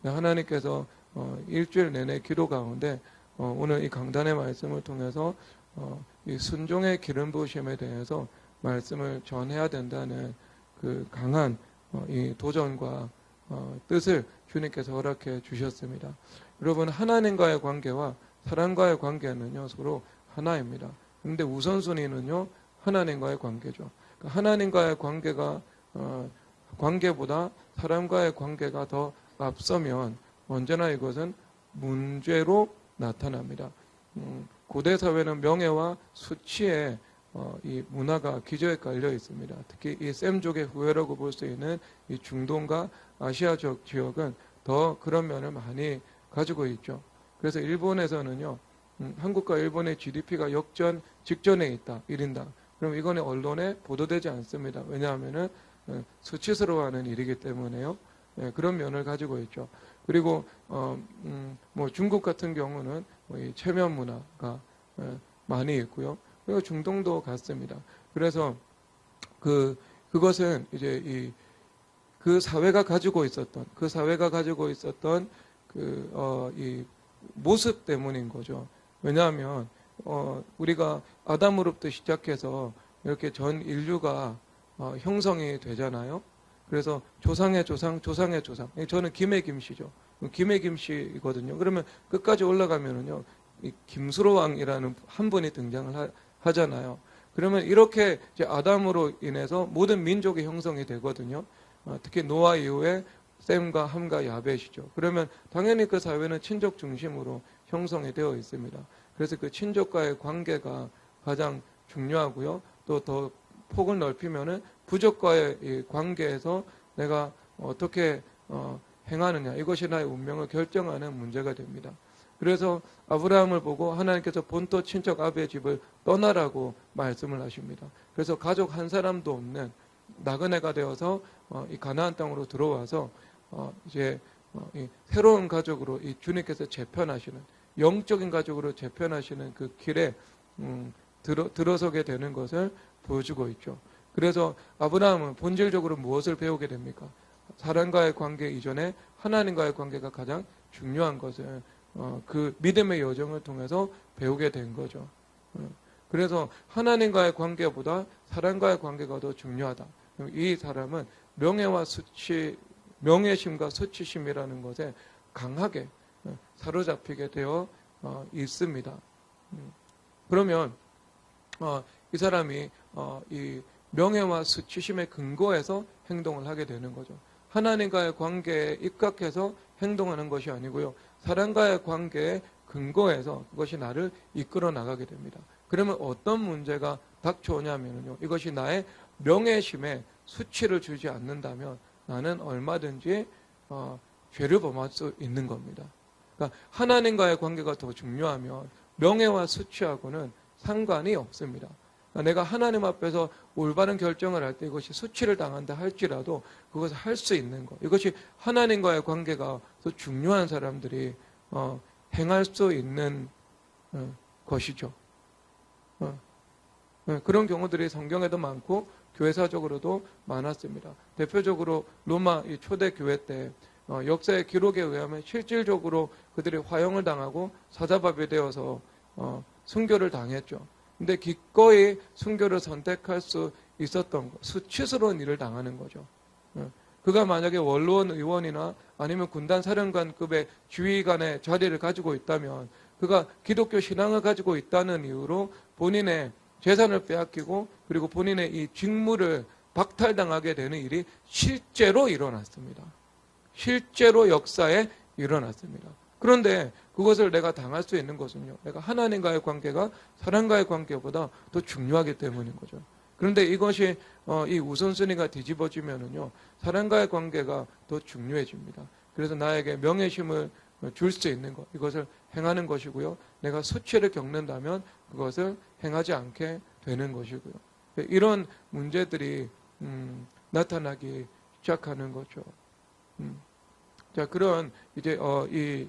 하나님께서 일주일 내내 기도 가운데 오늘 이 강단의 말씀을 통해서 이 순종의 기름 부으심에 대해서 말씀을 전해야 된다는 그 강한 이 도전과 뜻을 주님께서 허락해 주셨습니다. 여러분, 하나님과의 관계와 사람과의 관계는요 서로 하나입니다. 그런데 우선순위는요 하나님과의 관계죠. 그러니까 하나님과의 관계보다 사람과의 관계가 더 앞서면 언제나 이것은 문제로 나타납니다. 고대 사회는 명예와 수치에 이 문화가 기저에 깔려 있습니다. 특히 이 셈족의 후예라고 볼 수 있는 이 중동과 아시아 지역은 더 그런 면을 많이 가지고 있죠. 그래서 일본에서는요, 한국과 일본의 GDP가 역전 직전에 있다, 1인당. 그럼 이거는 언론에 보도되지 않습니다. 왜냐하면은 수치스러워하는 일이기 때문에요. 그런 면을 가지고 있죠. 그리고 뭐 중국 같은 경우는 이 체면 문화가 많이 있고요. 그리고 중동도 같습니다. 그래서 그것은 이제 그 사회가 가지고 있었던 이 모습 때문인 거죠. 왜냐하면 우리가 아담으로부터 시작해서 이렇게 전 인류가 형성이 되잖아요. 그래서 조상의 조상, 조상의 조상. 저는 김의 김씨죠. 김의 김씨거든요. 그러면 끝까지 올라가면은요, 이 김수로왕이라는 한 분이 등장을 하잖아요. 그러면 이렇게 이제 아담으로 인해서 모든 민족이 형성이 되거든요. 특히 노아 이후에 셈과 함과 야벳이죠. 그러면 당연히 그 사회는 친족 중심으로 형성이 되어 있습니다. 그래서 그 친족과의 관계가 가장 중요하고요. 또 더 폭을 넓히면은 부족과의 이 관계에서 내가 어떻게 행하느냐, 이것이 나의 운명을 결정하는 문제가 됩니다. 그래서 아브라함을 보고 하나님께서 본토 친척 아비의 집을 떠나라고 말씀을 하십니다. 그래서 가족 한 사람도 없는 나그네가 되어서 이 가나안 땅으로 들어와서 이제 이 새로운 가족으로 이 주님께서 재편하시는, 영적인 가족으로 재편하시는 그 길에 들어서게 되는 것을 보여주고 있죠. 그래서 아브라함은 본질적으로 무엇을 배우게 됩니까? 사람과의 관계 이전에 하나님과의 관계가 가장 중요한 것을 그 믿음의 여정을 통해서 배우게 된 거죠. 그래서 하나님과의 관계보다 사람과의 관계가 더 중요하다. 이 사람은 명예심과 수치심이라는 것에 강하게 사로잡히게 되어 있습니다. 그러면 이 사람이 이 명예와 수치심의 근거에서 행동을 하게 되는 거죠. 하나님과의 관계에 입각해서 행동하는 것이 아니고요. 사람과의 관계에 근거해서 그것이 나를 이끌어 나가게 됩니다. 그러면 어떤 문제가 닥쳐오냐면요. 이것이 나의 명예심에 수치를 주지 않는다면 나는 얼마든지 죄를 범할 수 있는 겁니다. 그러니까 하나님과의 관계가 더 중요하면 명예와 수치하고는 상관이 없습니다. 그러니까 내가 하나님 앞에서 올바른 결정을 할 때 이것이 수치를 당한다 할지라도 그것을 할 수 있는 것. 이것이 하나님과의 관계가 더 중요한 사람들이 행할 수 있는 것이죠. 그런 경우들이 성경에도 많고 교회사적으로도 많았습니다. 대표적으로 로마 이 초대 교회 때 역사의 기록에 의하면 실질적으로 그들이 화형을 당하고 사자밥이 되어서 순교를 당했죠. 근데 기꺼이 순교를 선택할 수 있었던 것, 수치스러운 일을 당하는 거죠. 그가 만약에 원로원 의원이나 아니면 군단 사령관급의 지휘관의 자리를 가지고 있다면 그가 기독교 신앙을 가지고 있다는 이유로 본인의 재산을 빼앗기고 그리고 본인의 이 직무를 박탈당하게 되는 일이 실제로 일어났습니다. 실제로 역사에 일어났습니다. 그런데 그것을 내가 당할 수 있는 것은요, 내가 하나님과의 관계가 사람과의 관계보다 더 중요하기 때문인 거죠. 그런데 이것이 이 우선순위가 뒤집어지면은요, 사람과의 관계가 더 중요해집니다. 그래서 나에게 명예심을 줄 수 있는 것, 이것을 행하는 것이고요. 내가 수치를 겪는다면 그것을 행하지 않게 되는 것이고요. 이런 문제들이 나타나기 시작하는 거죠. 자, 그런 이제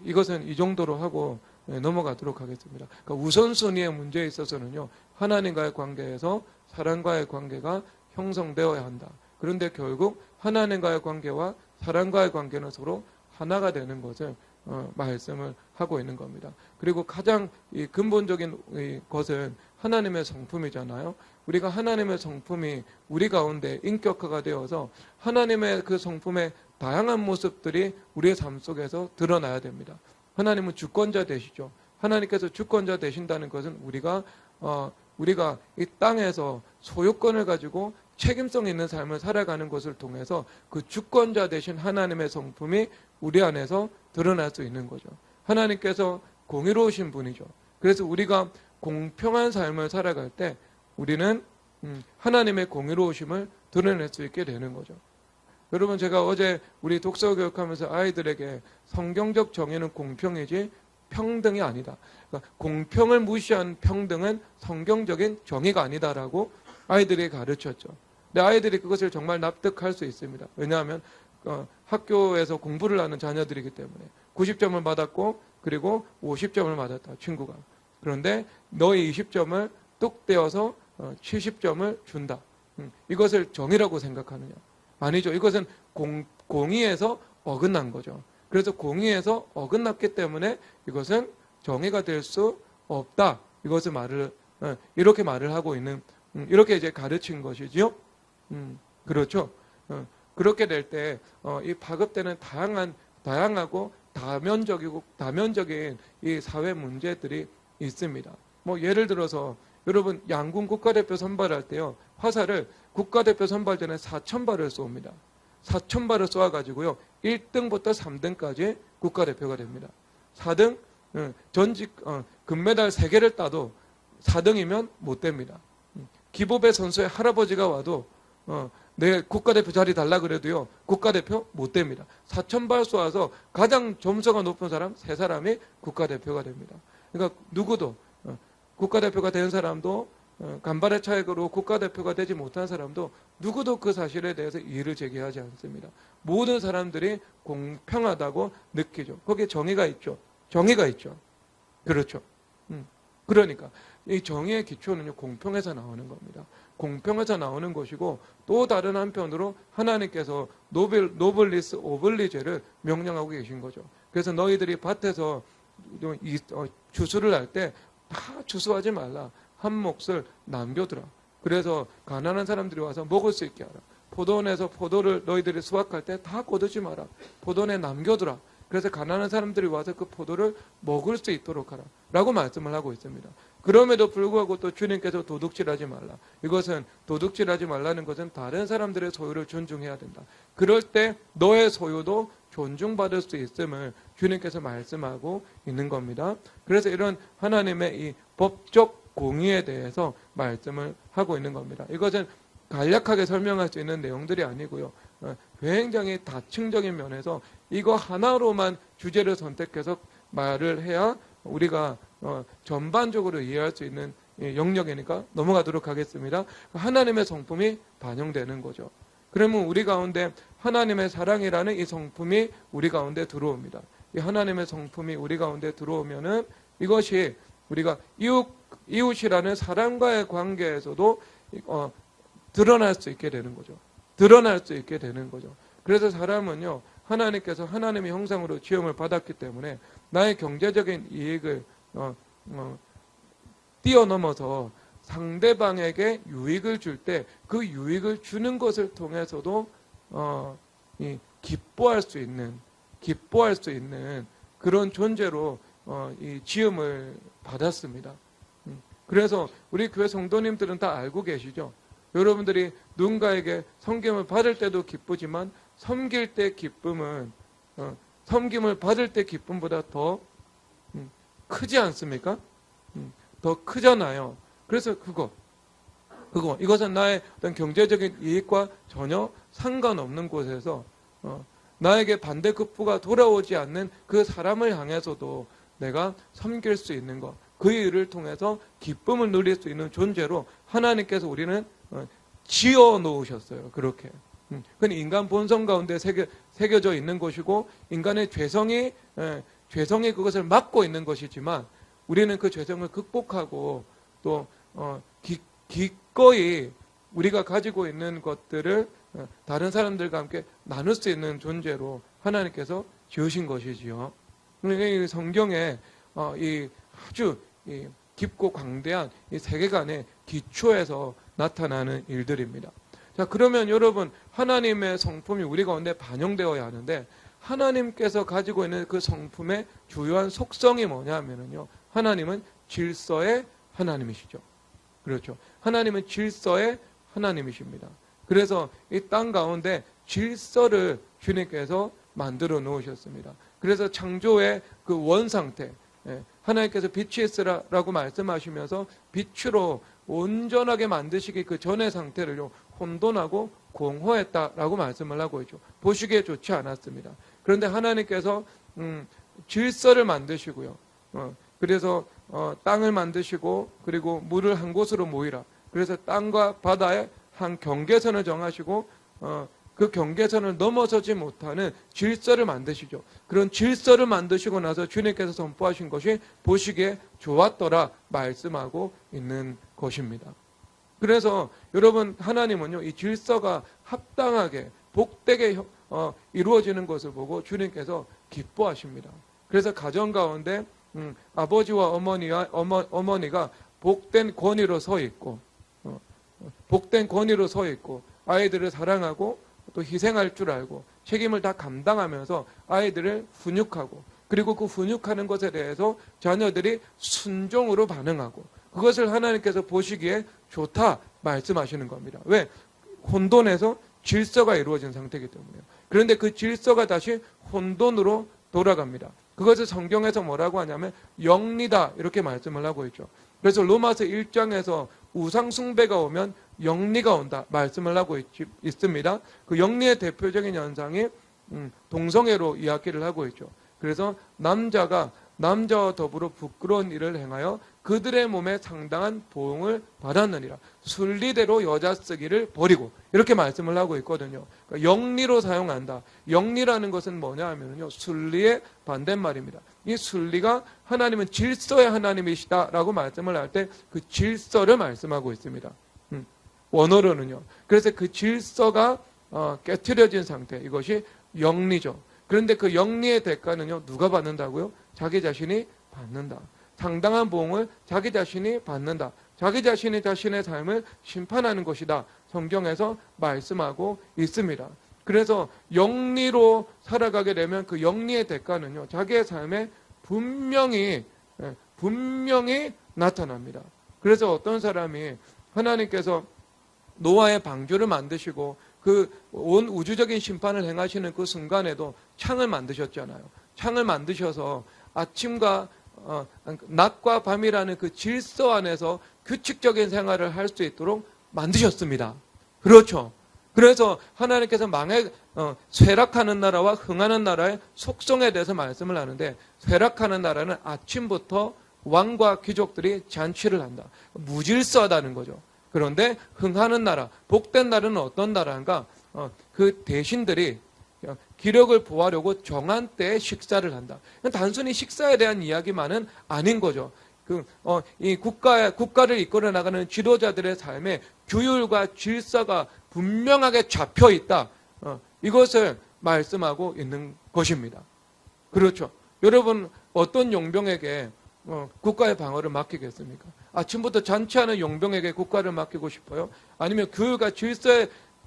이것은 이 정도로 하고 넘어가도록 하겠습니다. 그러니까 우선순위의 문제에 있어서는요, 하나님과의 관계에서 사람과의 관계가 형성되어야 한다. 그런데 결국 하나님과의 관계와 사람과의 관계는 서로 하나가 되는 것을 말씀을 하고 있는 겁니다. 그리고 가장 이 근본적인 이 것은 하나님의 성품이잖아요. 우리가 하나님의 성품이 우리 가운데 인격화가 되어서 하나님의 그 성품의 다양한 모습들이 우리의 삶 속에서 드러나야 됩니다. 하나님은 주권자 되시죠. 하나님께서 주권자 되신다는 것은 우리가 이 땅에서 소유권을 가지고 책임성 있는 삶을 살아가는 것을 통해서 그 주권자 되신 하나님의 성품이 우리 안에서 드러날 수 있는 거죠. 하나님께서 공의로우신 분이죠. 그래서 우리가 공평한 삶을 살아갈 때 우리는 하나님의 공의로우심을 드러낼 수 있게 되는 거죠. 여러분, 제가 어제 우리 독서 교육하면서 아이들에게 성경적 정의는 공평이지 평등이 아니다. 그러니까 공평을 무시한 평등은 성경적인 정의가 아니다라고 아이들에게 가르쳤죠. 근데 아이들이 그것을 정말 납득할 수 있습니다. 왜냐하면 학교에서 공부를 하는 자녀들이기 때문에 90점을 받았고 그리고 50점을 맞았다, 친구가. 그런데 너의 20점을 뚝 떼어서 70점을 준다. 이것을 정의라고 생각하느냐? 아니죠. 이것은 공의에서 어긋난 거죠. 그래서 공의에서 어긋났기 때문에 이것은 정의가 될 수 없다. 이것을 이렇게 말을 하고 있는, 이렇게 이제 가르친 것이지요. 그렇죠. 그렇게 될 때 이 파급되는 다양하고 다면적인 이 사회 문제들이 있습니다. 뭐 예를 들어서 여러분, 양궁 국가대표 선발할 때요, 화살을 국가대표 선발전에 4,000발을 쏩니다. 4,000발을 쏘아가지고요 1등부터 3등까지 국가대표가 됩니다. 4등 전직 금메달 3개를 따도 4등이면 못 됩니다. 기보배 선수의 할아버지가 와도 내 국가대표 자리 달라 그래도요 국가대표 못 됩니다. 4,000발 쏘아서 가장 점수가 높은 사람 3사람이 국가대표가 됩니다. 그러니까 누구도 국가대표가 된 사람도 간발의 차익으로 국가대표가 되지 못한 사람도 누구도 그 사실에 대해서 이의를 제기하지 않습니다. 모든 사람들이 공평하다고 느끼죠. 거기에 정의가 있죠. 정의가 있죠. 그렇죠. 그러니까 이 정의의 기초는 공평에서 나오는 겁니다. 공평에서 나오는 것이고, 또 다른 한편으로 하나님께서 노블리스 오블리제를 명령하고 계신 거죠. 그래서 너희들이 밭에서 추수를 할 때 다 추수하지 말라. 한 몫을 남겨두라. 그래서 가난한 사람들이 와서 먹을 수 있게 하라. 포도원에서 포도를 너희들이 수확할 때 다 거두지 마라. 포도원에 남겨두라. 그래서 가난한 사람들이 와서 그 포도를 먹을 수 있도록 하라. 라고 말씀을 하고 있습니다. 그럼에도 불구하고 또 주님께서 도둑질하지 말라. 이것은 도둑질하지 말라는 것은 다른 사람들의 소유를 존중해야 된다. 그럴 때 너의 소유도 존중받을 수 있음을 주님께서 말씀하고 있는 겁니다. 그래서 이런 하나님의 이 법적 공의에 대해서 말씀을 하고 있는 겁니다. 이것은 간략하게 설명할 수 있는 내용들이 아니고요. 굉장히 다층적인 면에서 이거 하나로만 주제를 선택해서 말을 해야 우리가 전반적으로 이해할 수 있는 영역이니까 넘어가도록 하겠습니다. 하나님의 성품이 반영되는 거죠. 그러면 우리 가운데 하나님의 사랑이라는 이 성품이 우리 가운데 들어옵니다. 이 하나님의 성품이 우리 가운데 들어오면은 이것이 우리가 이웃이라는 사람과의 관계에서도 드러날 수 있게 되는 거죠. 드러날 수 있게 되는 거죠. 그래서 사람은요, 하나님께서 하나님의 형상으로 지음을 받았기 때문에 나의 경제적인 이익을 뛰어넘어서 상대방에게 유익을 줄 때 그 유익을 주는 것을 통해서도 기뻐할 수 있는 그런 존재로 이 지음을 받았습니다. 그래서 우리 교회 성도님들은 다 알고 계시죠? 여러분들이 누군가에게 섬김을 받을 때도 기쁘지만 섬길 때 기쁨은 섬김을 받을 때 기쁨보다 더 크지 않습니까? 더 크잖아요. 그래서 이것은 나의 어떤 경제적인 이익과 전혀 상관없는 곳에서 나에게 반대급부가 돌아오지 않는 그 사람을 향해서도 내가 섬길 수 있는 것, 그 일을 통해서 기쁨을 누릴 수 있는 존재로 하나님께서 우리는 지어 놓으셨어요. 그렇게. 그건 인간 본성 가운데 새겨져 있는 것이고, 인간의 죄성이 그것을 막고 있는 것이지만, 우리는 그 죄성을 극복하고 또 기꺼이 우리가 가지고 있는 것들을 다른 사람들과 함께 나눌 수 있는 존재로 하나님께서 지으신 것이지요. 그러니까 이 성경에 이 아주 이 깊고 광대한 이 세계관의 기초에서 나타나는 일들입니다. 자, 그러면 여러분, 하나님의 성품이 우리 가운데 반영되어야 하는데, 하나님께서 가지고 있는 그 성품의 주요한 속성이 뭐냐면요, 하나님은 질서의 하나님이시죠. 그렇죠. 하나님은 질서의 하나님이십니다. 그래서 이 땅 가운데 질서를 주님께서 만들어 놓으셨습니다. 그래서 창조의 그 원상태, 하나님께서 빛이 있으라라고 말씀하시면서 빛으로 온전하게 만드시기 그 전의 상태를 혼돈하고 공허했다라고 말씀을 하고 있죠. 보시기에 좋지 않았습니다. 그런데 하나님께서 질서를 만드시고요. 그래서 땅을 만드시고, 그리고 물을 한 곳으로 모이라. 그래서 땅과 바다에 한 경계선을 정하시고, 그 경계선을 넘어서지 못하는 질서를 만드시죠. 그런 질서를 만드시고 나서 주님께서 선포하신 것이 보시기에 좋았더라 말씀하고 있는 것입니다. 그래서 여러분, 하나님은요, 이 질서가 합당하게 복되게 이루어지는 것을 보고 주님께서 기뻐하십니다. 그래서 가정 가운데 아버지와 어머니가 복된 권위로 서 있고, 복된 권위로 서 있고, 아이들을 사랑하고 또 희생할 줄 알고 책임을 다 감당하면서 아이들을 훈육하고, 그리고 그 훈육하는 것에 대해서 자녀들이 순종으로 반응하고, 그것을 하나님께서 보시기에 좋다 말씀하시는 겁니다. 왜? 혼돈에서 질서가 이루어진 상태이기 때문에요. 그런데 그 질서가 다시 혼돈으로 돌아갑니다. 그것을 성경에서 뭐라고 하냐면 영리다 이렇게 말씀을 하고 있죠. 그래서 로마서 1장에서 우상숭배가 오면 영리가 온다 말씀을 하고 있습니다. 그 영리의 대표적인 현상이 동성애로 이야기를 하고 있죠. 그래서 남자가 남자와 더불어 부끄러운 일을 행하여 그들의 몸에 상당한 보응을 받았느니라. 순리대로 여자 쓰기를 버리고, 이렇게 말씀을 하고 있거든요. 그러니까 영리로 사용한다. 영리라는 것은 뭐냐 하면요, 순리의 반대말입니다. 이 순리가 하나님은 질서의 하나님이시다라고 말씀을 할 때 그 질서를 말씀하고 있습니다. 원어로는요. 그래서 그 질서가 깨트려진 상태, 이것이 영리죠. 그런데 그 영리의 대가는요, 누가 받는다고요? 자기 자신이 받는다. 상당한 보응을 자기 자신이 받는다. 자기 자신이 자신의 삶을 심판하는 것이다. 성경에서 말씀하고 있습니다. 그래서 영리로 살아가게 되면 그 영리의 대가는요, 자기의 삶에 분명히 나타납니다. 그래서 어떤 사람이 하나님께서 노아의 방주를 만드시고 그 온 우주적인 심판을 행하시는 그 순간에도 창을 만드셨잖아요. 창을 만드셔서 아침과 낮과 밤이라는 그 질서 안에서 규칙적인 생활을 할 수 있도록 만드셨습니다. 그렇죠. 그래서 하나님께서 쇠락하는 나라와 흥하는 나라의 속성에 대해서 말씀을 하는데, 쇠락하는 나라는 아침부터 왕과 귀족들이 잔치를 한다. 무질서하다는 거죠. 그런데 흥하는 나라, 복된 나라는 어떤 나라인가? 그 대신들이 기력을 보하려고 정한 때에 식사를 한다. 단순히 식사에 대한 이야기만은 아닌 거죠. 이 국가를 이끌어 나가는 지도자들의 삶에 규율과 질서가 분명하게 잡혀 있다. 이것을 말씀하고 있는 것입니다. 그렇죠. 여러분, 어떤 용병에게 국가의 방어를 맡기겠습니까? 아침부터 잔치하는 용병에게 국가를 맡기고 싶어요? 아니면 규율과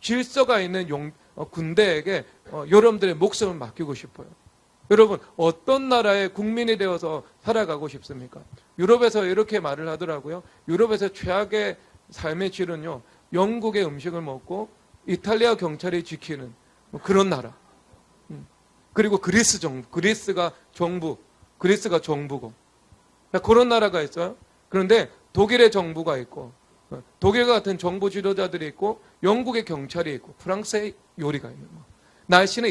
질서가 있는 군대에게 여러분들의 목숨을 맡기고 싶어요? 여러분, 어떤 나라의 국민이 되어서 살아가고 싶습니까? 유럽에서 이렇게 말을 하더라고요. 유럽에서 최악의 삶의 질은요, 영국의 음식을 먹고 이탈리아 경찰이 지키는 그런 나라. 그리고 그리스가 정부고 그런 나라가 있어요. 그런데 독일의 정부가 있고, 독일 같은 정부 지도자들이 있고, 영국의 경찰이 있고, 프랑스의 요리가 있는 거. 날씨는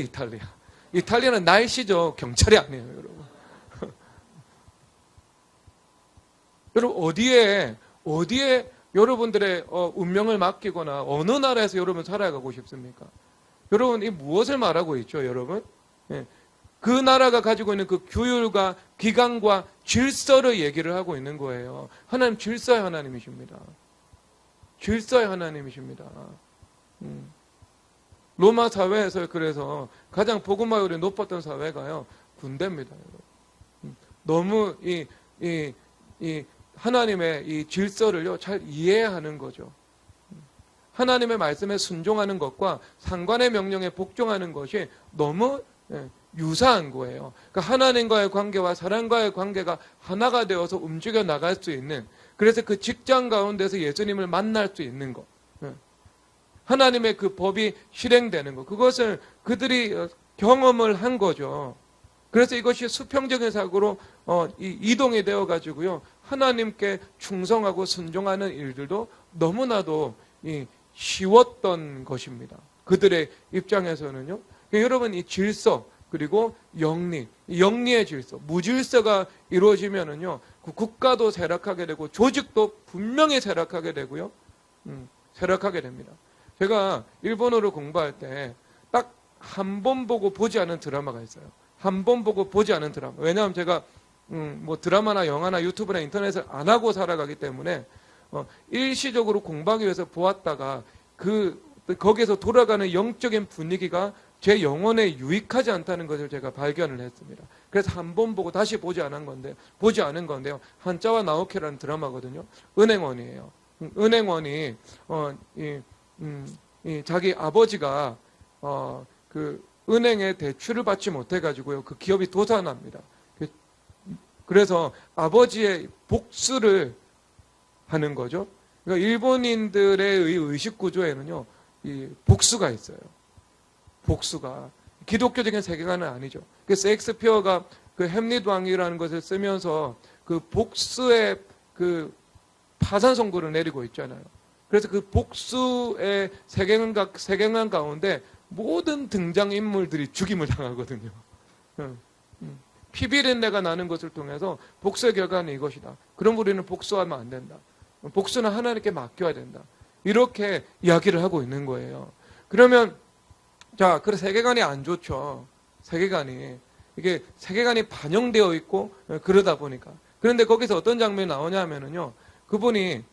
이탈리아는 날씨죠. 경찰이 아니에요, 여러분. 여러분, 어디에 여러분들의 운명을 맡기거나 어느 나라에서 여러분 살아가고 싶습니까? 여러분, 이 무엇을 말하고 있죠, 여러분? 그 나라가 가지고 있는 그 규율과 기강과 질서를 얘기를 하고 있는 거예요. 하나님 질서의 하나님이십니다. 질서의 하나님이십니다. 로마 사회에서 그래서 가장 복음화율이 높았던 사회가요, 군대입니다. 너무 이 하나님의 이 질서를요, 잘 이해하는 거죠. 하나님의 말씀에 순종하는 것과 상관의 명령에 복종하는 것이 너무 유사한 거예요. 그러니까 하나님과의 관계와 사람과의 관계가 하나가 되어서 움직여 나갈 수 있는, 그래서 그 직장 가운데서 예수님을 만날 수 있는 것, 하나님의 그 법이 실행되는 것, 그것을 그들이 경험을 한 거죠. 그래서 이것이 수평적인 사고로 이동이 되어 가지고요, 하나님께 충성하고 순종하는 일들도 너무나도 쉬웠던 것입니다. 그들의 입장에서는요. 여러분, 이 질서 그리고 영리의 질서, 무질서가 이루어지면은요, 그 국가도 쇠락하게 되고 조직도 분명히 쇠락하게 되고요, 쇠락하게 됩니다. 제가 일본어를 공부할 때 딱 한 번 보고 보지 않은 드라마가 있어요. 한 번 보고 보지 않은 드라마. 왜냐하면 제가 뭐 드라마나 영화나 유튜브나 인터넷을 안 하고 살아가기 때문에 일시적으로 공부하기 위해서 보았다가 거기에서 돌아가는 영적인 분위기가 제 영혼에 유익하지 않다는 것을 제가 발견을 했습니다. 그래서 한 번 보고 다시 보지 않은 건데요. 한자와 나오키라는 드라마거든요. 은행원이에요. 은행원이 자기 아버지가 그 은행에 대출을 받지 못해가지고요, 그 기업이 도산합니다. 그래서 아버지의 복수를 하는 거죠. 그러니까 일본인들의 의식 구조에는요, 이 복수가 있어요. 복수가 기독교적인 세계관은 아니죠. 그래서 셰익스피어가 그 햄릿 왕이라는 것을 쓰면서 그 복수의 그 파산 선고를 내리고 있잖아요. 그래서 그 복수의 세계관 가운데 모든 등장인물들이 죽임을 당하거든요. 피비린내가 나는 것을 통해서 복수의 결과는 이것이다. 그럼 우리는 복수하면 안 된다. 복수는 하나님께 맡겨야 된다. 이렇게 이야기를 하고 있는 거예요. 그러면 그 세계관이 안 좋죠. 이게 세계관이 반영되어 있고 그러다 보니까. 그런데 거기서 어떤 장면이 나오냐면은요, 그분이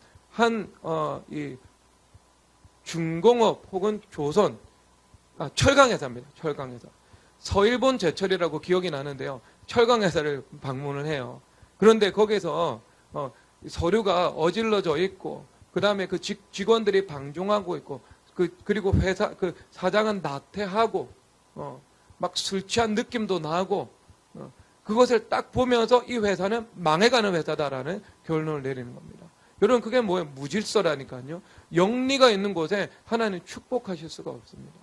이 중공업 혹은 철강회사입니다. 철강회사. 서일본 제철이라고 기억이 나는데요. 철강회사를 방문을 해요. 그런데 거기서 서류가 어질러져 있고, 그 다음에 그 직원들이 방종하고 있고, 그리고 그 사장은 나태하고, 막 술 취한 느낌도 나고, 그것을 딱 보면서 이 회사는 망해가는 회사다라는 결론을 내리는 겁니다. 여러분, 그게 뭐예요? 무질서라니까요. 영리가 있는 곳에 하나님 축복하실 수가 없습니다.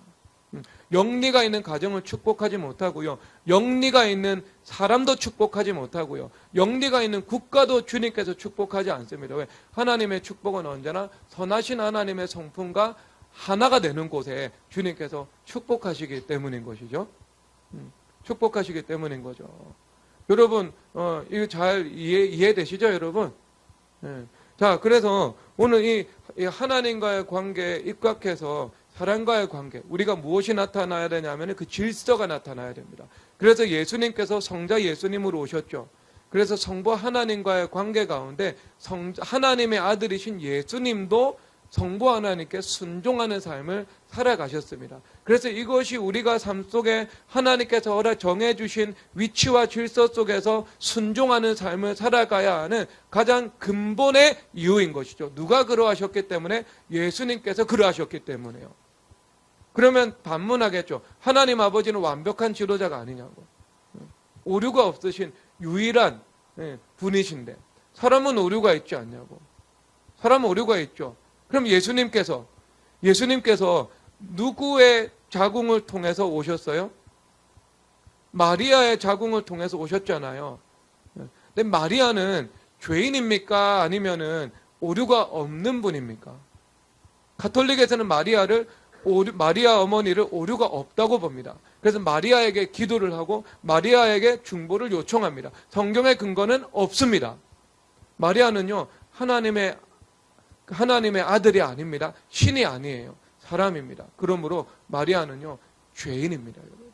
영리가 있는 가정을 축복하지 못하고요. 영리가 있는 사람도 축복하지 못하고요. 영리가 있는 국가도 주님께서 축복하지 않습니다. 왜? 하나님의 축복은 언제나 선하신 하나님의 성품과 하나가 되는 곳에 주님께서 축복하시기 때문인 것이죠. 축복하시기 때문인 거죠. 여러분, 이거 잘 이해되시죠, 여러분? 자, 그래서 오늘 이 하나님과의 관계에 입각해서 사람과의 관계, 우리가 무엇이 나타나야 되냐면 그 질서가 나타나야 됩니다. 그래서 예수님께서 성자 예수님으로 오셨죠. 그래서 성부 하나님과의 관계 가운데 하나님의 아들이신 예수님도 성부 하나님께 순종하는 삶을 살아가셨습니다. 그래서 이것이 우리가 삶 속에 하나님께서 정해주신 위치와 질서 속에서 순종하는 삶을 살아가야 하는 가장 근본의 이유인 것이죠. 누가 그러하셨기 때문에? 예수님께서 그러하셨기 때문에요. 그러면 반문하겠죠. 하나님 아버지는 완벽한 지도자가 아니냐고. 오류가 없으신 유일한 분이신데 사람은 오류가 있지 않냐고. 사람은 오류가 있죠. 그럼 예수님께서 누구의 자궁을 통해서 오셨어요? 마리아의 자궁을 통해서 오셨잖아요. 근데 마리아는 죄인입니까? 아니면은 오류가 없는 분입니까? 가톨릭에서는 마리아 어머니를 오류가 없다고 봅니다. 그래서 마리아에게 기도를 하고 마리아에게 중보를 요청합니다. 성경의 근거는 없습니다. 마리아는요, 하나님의 아들이 아닙니다. 신이 아니에요. 사람입니다. 그러므로 마리아는요, 죄인입니다. 여러분.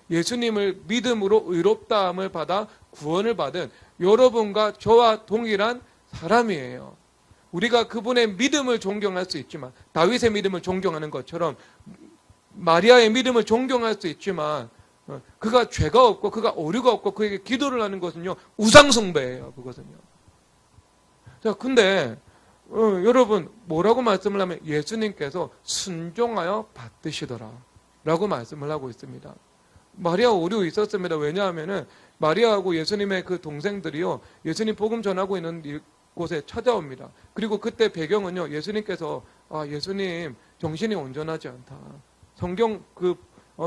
예수님을 믿음으로 의롭다함을 받아 구원을 받은 여러분과 저와 동일한 사람이에요. 우리가 그분의 믿음을 존경할 수 있지만, 다윗의 믿음을 존경하는 것처럼 마리아의 믿음을 존경할 수 있지만 그가 죄가 없고 그가 오류가 없고 그에게 기도를 하는 것은요 우상숭배예요. 그것은요. 자, 근데 여러분 뭐라고 말씀을 하면 예수님께서 순종하여 받으시더라 라고 말씀을 하고 있습니다. 마리아 오류 있었습니다. 왜냐하면은 마리아하고 예수님의 그 동생들이요 예수님 복음 전하고 있는 곳에 찾아옵니다. 그리고 그때 배경은요 예수님께서 예수님 정신이 온전하지 않다.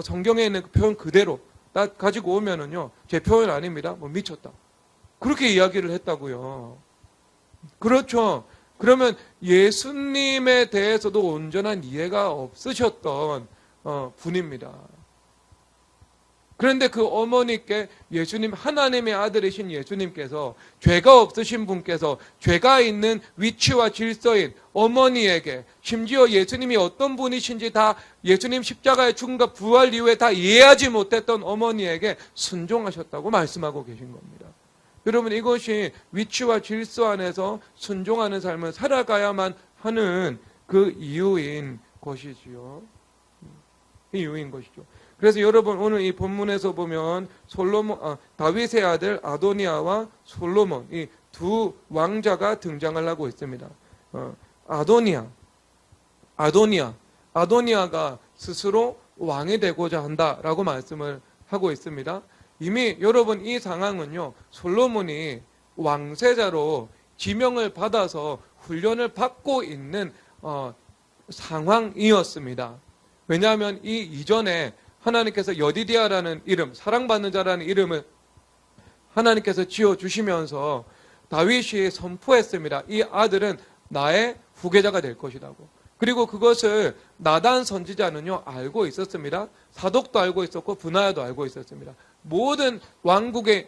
성경에 있는 그 표현 그대로 나 가지고 오면은요 제 표현 아닙니다. 뭐 미쳤다. 그렇게 이야기를 했다고요. 그렇죠. 그러면 예수님에 대해서도 온전한 이해가 없으셨던 분입니다. 그런데 그 어머니께 예수님, 하나님의 아들이신 예수님께서 죄가 없으신 분께서 죄가 있는 위치와 질서인 어머니에게 심지어 예수님이 어떤 분이신지 다 예수님 십자가의 죽음과 부활 이후에 다 이해하지 못했던 어머니에게 순종하셨다고 말씀하고 계신 겁니다. 여러분 이것이 위치와 질서 안에서 순종하는 삶을 살아가야만 하는 그 이유인 것이지요. 이유인 것이죠. 그래서 여러분 오늘 이 본문에서 보면 다윗의 아들 아도니아와 솔로몬 이 두 왕자가 등장을 하고 있습니다. 아도니아가 스스로 왕이 되고자 한다라고 말씀을 하고 있습니다. 이미 여러분 이 상황은요 솔로몬이 왕세자로 지명을 받아서 훈련을 받고 있는 상황이었습니다. 왜냐하면 이 이전에 하나님께서 여디디아라는 이름, 사랑받는 자라는 이름을 하나님께서 지어주시면서 다윗이 선포했습니다. 이 아들은 나의 후계자가 될 것이라고. 그리고 그것을 나단 선지자는요 알고 있었습니다. 사독도 알고 있었고 브나야도 알고 있었습니다. 모든 왕국의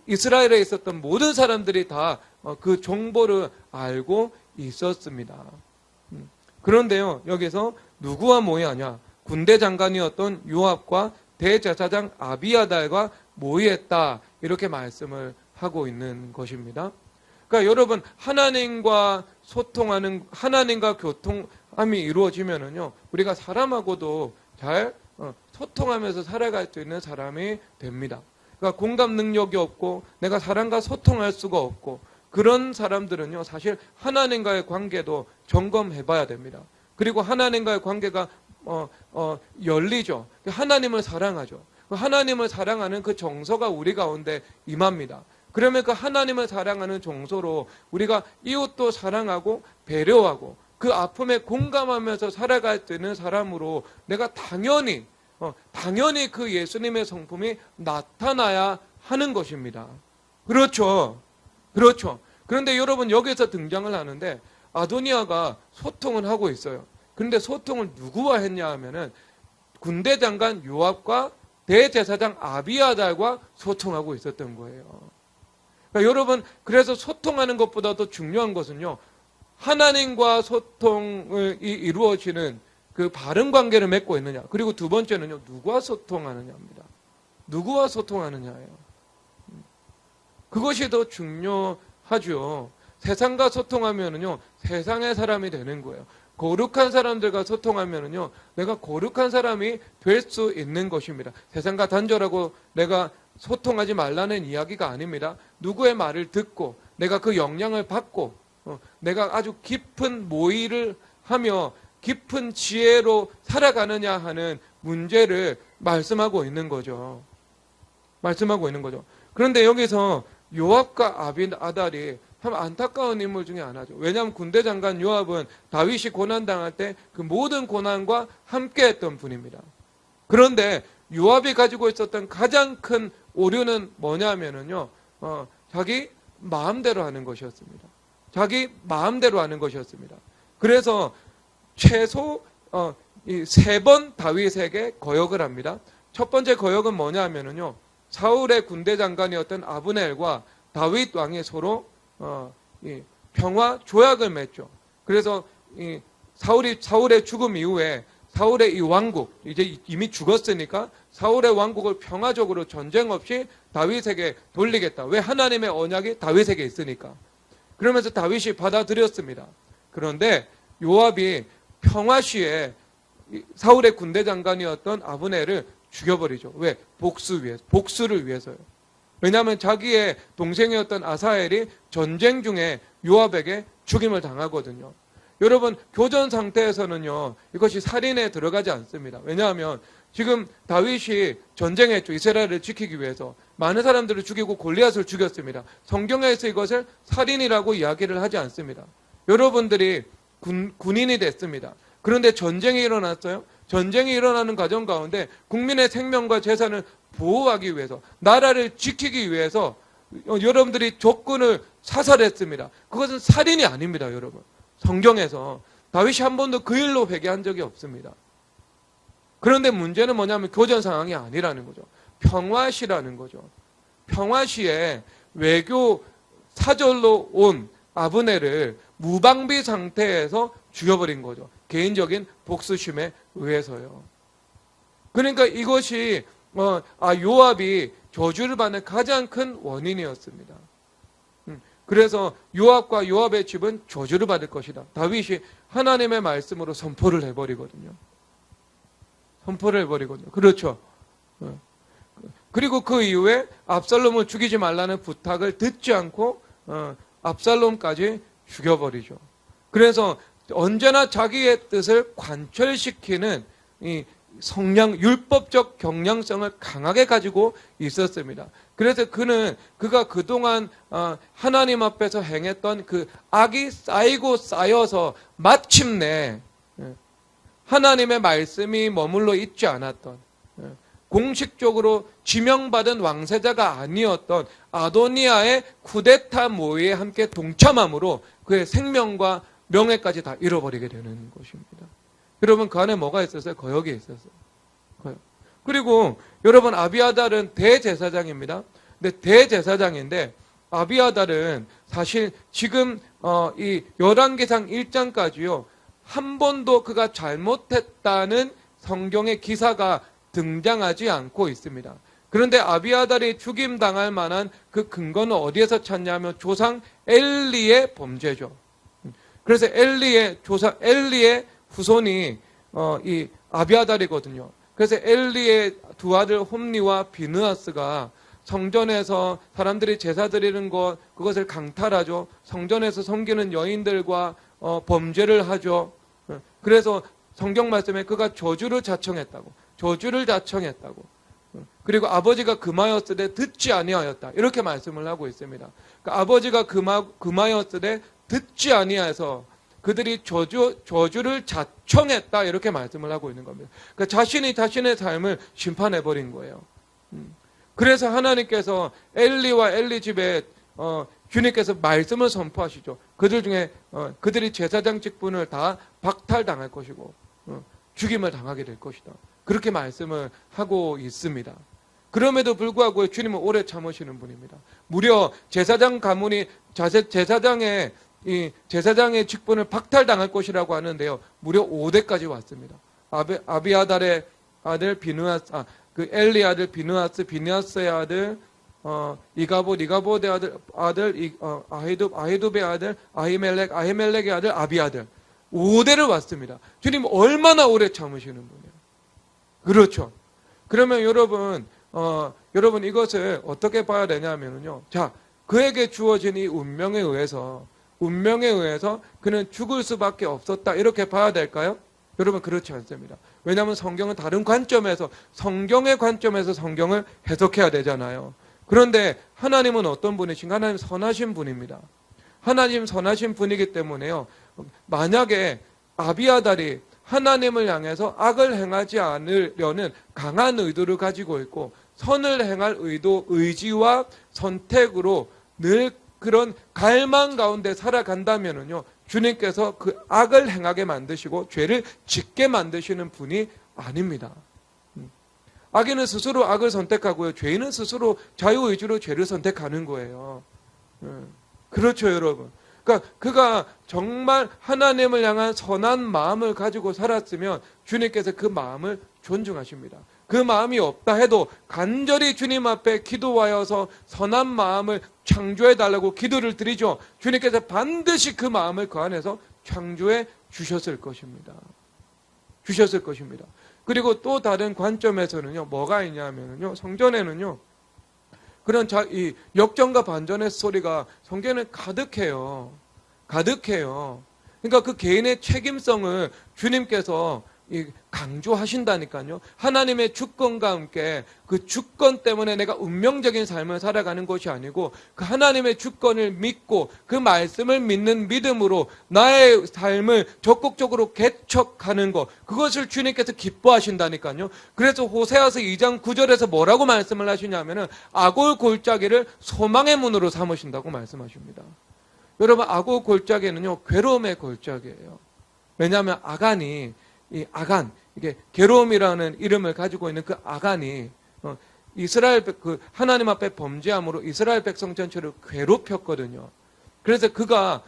이스라엘에 있었던 모든 사람들이 다 그 정보를 알고 있었습니다. 그런데요 여기서 누구와 모의하냐? 군대 장관이었던 요압과 대제사장 아비아달과 모의했다 이렇게 말씀을 하고 있는 것입니다. 그러니까 여러분 하나님과 교통함이 이루어지면은요 우리가 사람하고도 잘 소통하면서 살아갈 수 있는 사람이 됩니다. 그러니까 공감 능력이 없고 내가 사람과 소통할 수가 없고 그런 사람들은요 사실 하나님과의 관계도 점검해봐야 됩니다. 그리고 하나님과의 관계가 열리죠. 하나님을 사랑하죠. 하나님을 사랑하는 그 정서가 우리 가운데 임합니다. 그러면 그 하나님을 사랑하는 정서로 우리가 이웃도 사랑하고 배려하고 그 아픔에 공감하면서 살아갈 수 있는 사람으로 내가 당연히 그 예수님의 성품이 나타나야 하는 것입니다. 그렇죠. 그런데 여러분 여기서 등장을 하는데 아도니아가 소통을 하고 있어요. 그런데 소통을 누구와 했냐 하면은 군대 장관 요압과 대제사장 아비아달과 소통하고 있었던 거예요. 그러니까 여러분 그래서 소통하는 것보다도 중요한 것은요 하나님과 소통을 이루어지는 그 바른 관계를 맺고 있느냐. 그리고 두 번째는요 누구와 소통하느냐입니다. 누구와 소통하느냐예요. 그것이 더 중요하죠. 세상과 소통하면은요 세상의 사람이 되는 거예요. 거룩한 사람들과 소통하면은요 내가 거룩한 사람이 될 수 있는 것입니다. 세상과 단절하고 내가 소통하지 말라는 이야기가 아닙니다. 누구의 말을 듣고 내가 그 영향을 받고 내가 아주 깊은 모의를 하며 깊은 지혜로 살아가느냐 하는 문제를 말씀하고 있는 거죠. 그런데 여기서 요압과 아비아달이 참 안타까운 인물 중에 하나죠. 왜냐하면 군대 장관 요압은 다윗이 고난당할 때 그 모든 고난과 함께했던 분입니다. 그런데 요압이 가지고 있었던 가장 큰 오류는 뭐냐면은요, 자기 마음대로 하는 것이었습니다. 그래서 최소 3번 다윗에게 거역을 합니다. 첫 번째 거역은 뭐냐면은요, 사울의 군대 장관이었던 아브넬과 다윗 왕이 서로 평화 조약을 맺죠. 그래서 사울의 죽음 이후에 사울의 이 왕국 이제 이미 죽었으니까 사울의 왕국을 평화적으로 전쟁 없이 다윗에게 돌리겠다. 왜? 하나님의 언약이 다윗에게 있으니까. 그러면서 다윗이 받아들였습니다. 그런데 요압이 평화 시에 사울의 군대 장관이었던 아브넬을 죽여버리죠. 왜? 복수를 위해서요. 왜냐하면 자기의 동생이었던 아사엘이 전쟁 중에 요압에게 죽임을 당하거든요. 여러분, 교전 상태에서는요, 이것이 살인에 들어가지 않습니다. 왜냐하면 지금 다윗이 전쟁했죠. 이스라엘을 지키기 위해서. 많은 사람들을 죽이고 골리앗을 죽였습니다. 성경에서 이것을 살인이라고 이야기를 하지 않습니다. 여러분들이 군인이 됐습니다. 그런데 전쟁이 일어났어요. 전쟁이 일어나는 과정 가운데 국민의 생명과 재산을 보호하기 위해서, 나라를 지키기 위해서 여러분들이 적군을 사살했습니다. 그것은 살인이 아닙니다, 여러분. 성경에서 다윗이 한 번도 그 일로 회개한 적이 없습니다. 그런데 문제는 뭐냐면 교전 상황이 아니라는 거죠. 평화시라는 거죠. 평화시에 외교 사절로 온 아브넬을 무방비 상태에서 죽여버린 거죠. 개인적인 복수심에 의해서요. 그러니까 이것이 요압이 저주를 받는 가장 큰 원인이었습니다. 그래서 요압과 요압의 집은 저주를 받을 것이다. 다윗이 하나님의 말씀으로 선포를 해버리거든요. 선포를 해버리거든요. 그렇죠. 그리고 그 이후에 압살롬을 죽이지 말라는 부탁을 듣지 않고 압살롬까지 죽여버리죠. 그래서 언제나 자기의 뜻을 관철시키는 이 율법적 경량성을 강하게 가지고 있었습니다. 그래서 그가 그동안 하나님 앞에서 행했던 그 악이 쌓이고 쌓여서 마침내 하나님의 말씀이 머물러 있지 않았던, 공식적으로 지명받은 왕세자가 아니었던 아도니아의 쿠데타 모의에 함께 동참함으로 그의 생명과 명예까지 다 잃어버리게 되는 것입니다. 여러분, 그 안에 뭐가 있었어요? 거역이 있었어요. 거역. 그리고 여러분, 아비아달은 대제사장입니다. 근데 대제사장인데 아비아달은 사실 지금 이 열왕기상 1장까지요, 한 번도 그가 잘못했다는 성경의 기사가 등장하지 않고 있습니다. 그런데 아비아달이 죽임당할 만한 그 근거는 어디에서 찾냐면 조상 엘리의 범죄죠. 그래서 엘리의 후손이 이 아비아달이거든요. 그래서 엘리의 두 아들 홈리와 비느하스가 성전에서 사람들이 제사 드리는 그것을 강탈하죠. 성전에서 섬기는 여인들과 범죄를 하죠. 그래서 성경 말씀에 그가 저주를 자청했다고. 그리고 아버지가 금하였으되 듣지 아니하였다. 이렇게 말씀을 하고 있습니다. 그러니까 아버지가 금하였으되 듣지 아니하여서 그들이 저주를 자청했다. 이렇게 말씀을 하고 있는 겁니다. 그러니까 자신이 자신의 삶을 심판해버린 거예요. 그래서 하나님께서 엘리와 엘리 집에 주님께서 말씀을 선포하시죠. 그들 중에 그들이 제사장 직분을 다 박탈당할 것이고 죽임을 당하게 될 것이다. 그렇게 말씀을 하고 있습니다. 그럼에도 불구하고 주님은 오래 참으시는 분입니다. 무려 제사장 가문이 제사장의 직분을 박탈당할 것이라고 하는데요. 무려 5대까지 왔습니다. 아비아달의 아들 엘리 아들 비느하스의 아들 이가봇의 아들 아히둡의 아들 아히멜렉의 아들 아비아들 5대를 왔습니다. 주님 얼마나 오래 참으시는 분이에요. 그렇죠. 그러면 여러분 이것을 어떻게 봐야 되냐면요. 자, 그에게 주어진 이 운명에 의해서 그는 죽을 수밖에 없었다. 이렇게 봐야 될까요? 여러분, 그렇지 않습니다. 왜냐하면 성경은 다른 관점에서, 성경의 관점에서 성경을 해석해야 되잖아요. 그런데 하나님은 어떤 분이신가? 하나님 선하신 분입니다. 하나님 선하신 분이기 때문에요. 만약에 아비아달이 하나님을 향해서 악을 행하지 않으려는 강한 의도를 가지고 있고 선을 행할 의지와 선택으로 늘 그런 갈망 가운데 살아간다면요, 주님께서 그 악을 행하게 만드시고 죄를 짓게 만드시는 분이 아닙니다. 악인은 스스로 악을 선택하고요, 죄인은 스스로 자유의지로 죄를 선택하는 거예요. 그렇죠, 여러분. 그러니까 그가 정말 하나님을 향한 선한 마음을 가지고 살았으면 주님께서 그 마음을 존중하십니다. 그 마음이 없다 해도 간절히 주님 앞에 기도하여서 선한 마음을 창조해 달라고 기도를 드리죠. 주님께서 반드시 그 마음을 그 안에서 창조해 주셨을 것입니다. 주셨을 것입니다. 그리고 또 다른 관점에서는요, 뭐가 있냐면요, 성전에는요, 그런 이 역전과 반전의 소리가 성경에 가득해요. 가득해요. 그러니까 그 개인의 책임성을 주님께서 강조하신다니까요. 하나님의 주권과 함께 그 주권 때문에 내가 운명적인 삶을 살아가는 것이 아니고 그 하나님의 주권을 믿고 그 말씀을 믿는 믿음으로 나의 삶을 적극적으로 개척하는 것, 그것을 주님께서 기뻐하신다니까요. 그래서 호세아서 2장 9절에서 뭐라고 말씀을 하시냐면은 아골 골짜기를 소망의 문으로 삼으신다고 말씀하십니다. 여러분, 아골 골짜기는요, 괴로움의 골짜기예요. 왜냐하면 이 아간, 이게 괴로움이라는 이름을 가지고 있는 그 아간이 이스라엘 그 하나님 앞에 범죄함으로 이스라엘 백성 전체를 괴롭혔거든요. 그래서 그가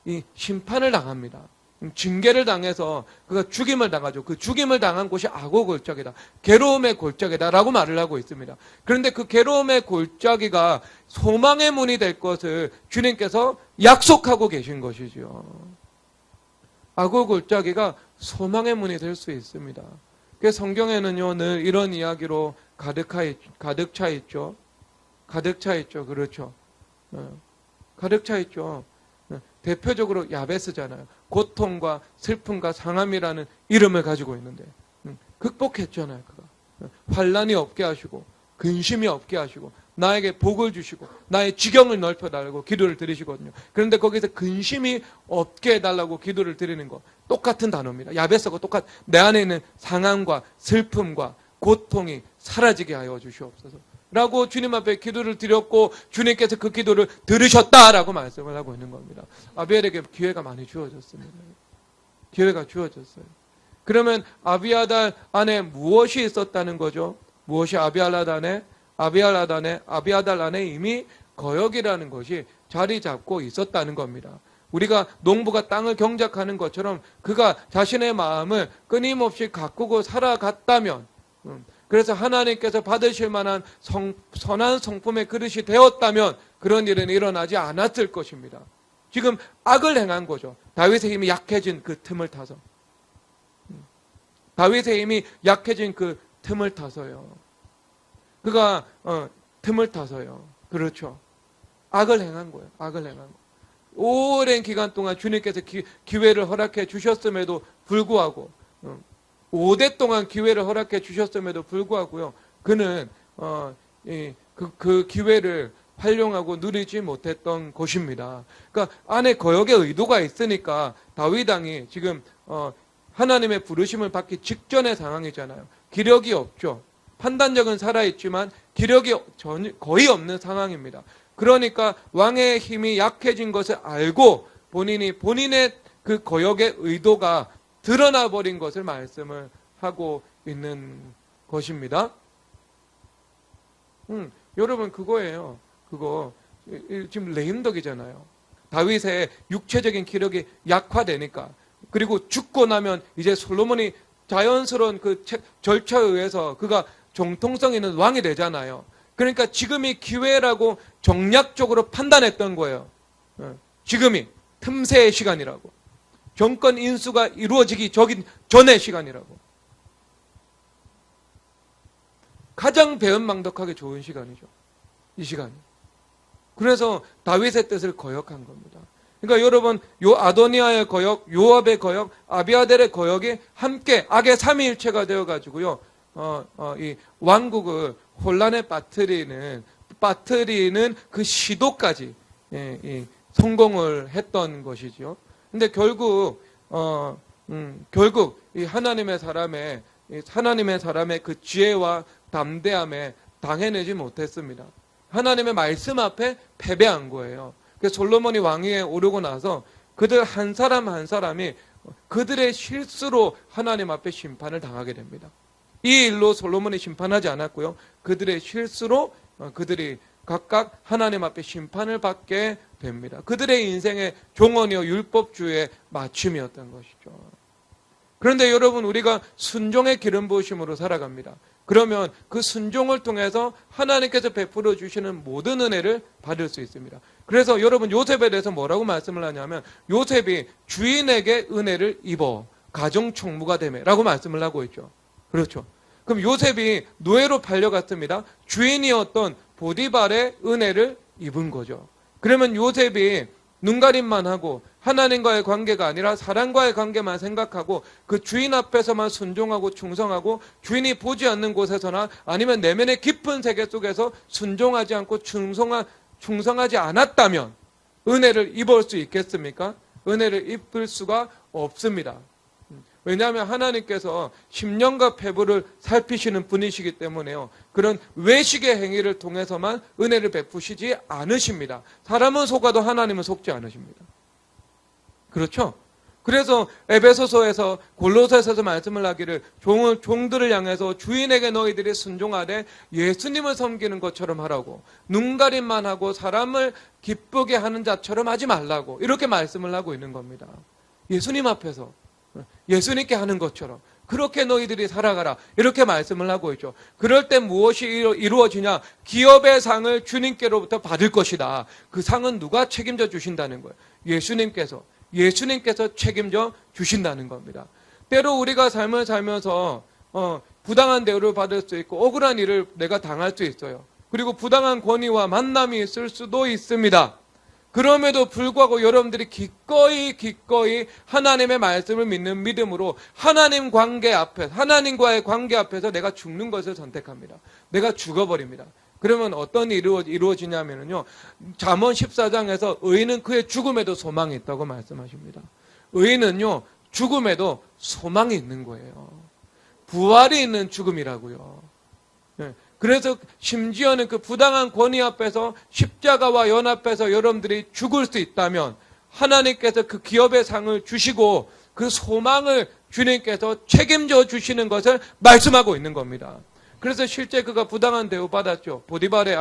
이 심판을 당합니다. 징계를 당해서 그가 죽임을 당하죠. 그 죽임을 당한 곳이 아고 골짜기다. 괴로움의 골짜기다라고 말을 하고 있습니다. 그런데 그 괴로움의 골짜기가 소망의 문이 될 것을 주님께서 약속하고 계신 것이죠. 아고 골짜기가 소망의 문이 될 수 있습니다. 그 성경에는요, 늘 이런 이야기로 가득 차 있죠. 가득 차 있죠. 그렇죠. 가득 차 있죠. 대표적으로 야베스잖아요. 고통과 슬픔과 상함이라는 이름을 가지고 있는데 극복했잖아요. 그가 환난이 없게 하시고 근심이 없게 하시고 나에게 복을 주시고 나의 지경을 넓혀달라고 기도를 드리시거든요. 그런데 거기서 근심이 없게 해달라고 기도를 드리는 거 똑같은 단어입니다. 야베스가 내 안에 있는 상함과 슬픔과 고통이 사라지게 하여 주시옵소서 라고 주님 앞에 기도를 드렸고 주님께서 그 기도를 들으셨다라고 말씀을 하고 있는 겁니다. 아비엘에게 기회가 많이 주어졌습니다. 기회가 주어졌어요. 그러면 아비아달 안에 무엇이 있었다는 거죠? 무엇이 아비아달 안에 이미 거역이라는 것이 자리 잡고 있었다는 겁니다. 우리가 농부가 땅을 경작하는 것처럼 그가 자신의 마음을 끊임없이 가꾸고 살아갔다면, 그래서 하나님께서 받으실 만한 선한 성품의 그릇이 되었다면 그런 일은 일어나지 않았을 것입니다. 지금 악을 행한 거죠. 다윗의 힘이 약해진 그 틈을 타서. 다윗의 힘이 약해진 그 틈을 타서요. 그가 틈을 타서요. 그렇죠. 악을 행한 거예요. 악을 행한 거. 오랜 기간 동안 주님께서 기회를 허락해 주셨음에도 불구하고 5대 동안 기회를 허락해 주셨음에도 불구하고요. 그는 그 기회를 활용하고 누리지 못했던 것입니다. 그러니까 안에 거역의 의도가 있으니까 다윗 왕이 지금 하나님의 부르심을 받기 직전의 상황이잖아요. 기력이 없죠. 판단력은 살아있지만 기력이 거의 없는 상황입니다. 그러니까 왕의 힘이 약해진 것을 알고 본인의 그 거역의 의도가 드러나 버린 것을 말씀을 하고 있는 것입니다. 여러분, 그거예요. 그거 지금 레임덕이잖아요. 다윗의 육체적인 기력이 약화되니까, 그리고 죽고 나면 이제 솔로몬이 자연스러운 그 절차에 의해서 그가 정통성 있는 왕이 되잖아요. 그러니까 지금이 기회라고 정략적으로 판단했던 거예요. 지금이 틈새의 시간이라고. 정권 인수가 이루어지기 전의 시간이라고. 가장 배은망덕하게 좋은 시간이죠. 이 시간이. 그래서 다윗의 뜻을 거역한 겁니다. 그러니까 여러분, 요 아도니아의 거역, 요압의 거역, 아비아델의 거역이 함께 악의 삼위일체가 되어가지고요. 이 왕국을 혼란에 빠뜨리는 그 시도까지 성공을 했던 것이죠. 근데 결국 이 하나님의 사람의 그 지혜와 담대함에 당해내지 못했습니다. 하나님의 말씀 앞에 패배한 거예요. 그래서 솔로몬이 왕위에 오르고 나서 그들 한 사람 한 사람이 그들의 실수로 하나님 앞에 심판을 당하게 됩니다. 이 일로 솔로몬이 심판하지 않았고요. 그들의 실수로 그들이 각각 하나님 앞에 심판을 받게 됩니다. 그들의 인생의 종언이요 율법주의의 맞춤이었던 것이죠. 그런데 여러분, 우리가 순종의 기름 부으심으로 살아갑니다. 그러면 그 순종을 통해서 하나님께서 베풀어 주시는 모든 은혜를 받을 수 있습니다. 그래서 여러분, 요셉에 대해서 뭐라고 말씀을 하냐면, 요셉이 주인에게 은혜를 입어 가정 총무가 되매라고 말씀을 하고 있죠. 그렇죠. 그럼 요셉이 노예로 팔려갔습니다. 주인이었던 보디발의 은혜를 입은 거죠. 그러면 요셉이 눈가림만 하고 하나님과의 관계가 아니라 사람과의 관계만 생각하고 그 주인 앞에서만 순종하고 충성하고 주인이 보지 않는 곳에서나 아니면 내면의 깊은 세계 속에서 순종하지 않고 충성하지 않았다면 은혜를 입을 수 있겠습니까? 은혜를 입을 수가 없습니다. 왜냐하면 하나님께서 심령과 폐부를 살피시는 분이시기 때문에요. 그런 외식의 행위를 통해서만 은혜를 베푸시지 않으십니다. 사람은 속아도 하나님은 속지 않으십니다. 그렇죠? 그래서 에베소서에서 골로새서에서 말씀을 하기를 종들을 향해서 주인에게 너희들이 순종하되 예수님을 섬기는 것처럼 하라고, 눈가림만 하고 사람을 기쁘게 하는 자처럼 하지 말라고 이렇게 말씀을 하고 있는 겁니다. 예수님 앞에서 예수님께 하는 것처럼 그렇게 너희들이 살아가라 이렇게 말씀을 하고 있죠. 그럴 때 무엇이 이루어지냐? 기업의 상을 주님께로부터 받을 것이다. 그 상은 누가 책임져 주신다는 거예요? 예수님께서 책임져 주신다는 겁니다. 때로 우리가 삶을 살면서 부당한 대우를 받을 수 있고 억울한 일을 내가 당할 수 있어요. 그리고 부당한 권위와 만남이 있을 수도 있습니다. 그럼에도 불구하고 여러분들이 기꺼이 하나님의 말씀을 믿는 믿음으로 하나님과의 관계 앞에서 내가 죽는 것을 선택합니다. 내가 죽어버립니다. 그러면 어떤 일이 이루어지냐면요. 잠언 14장에서 의인은 그의 죽음에도 소망이 있다고 말씀하십니다. 의인은요, 죽음에도 소망이 있는 거예요. 부활이 있는 죽음이라고요. 네. 그래서 심지어는 그 부당한 권위 앞에서 십자가와 연합해서 여러분들이 죽을 수 있다면 하나님께서 그 기업의 상을 주시고 그 소망을 주님께서 책임져 주시는 것을 말씀하고 있는 겁니다. 그래서 실제 그가 부당한 대우 받았죠. 보디발의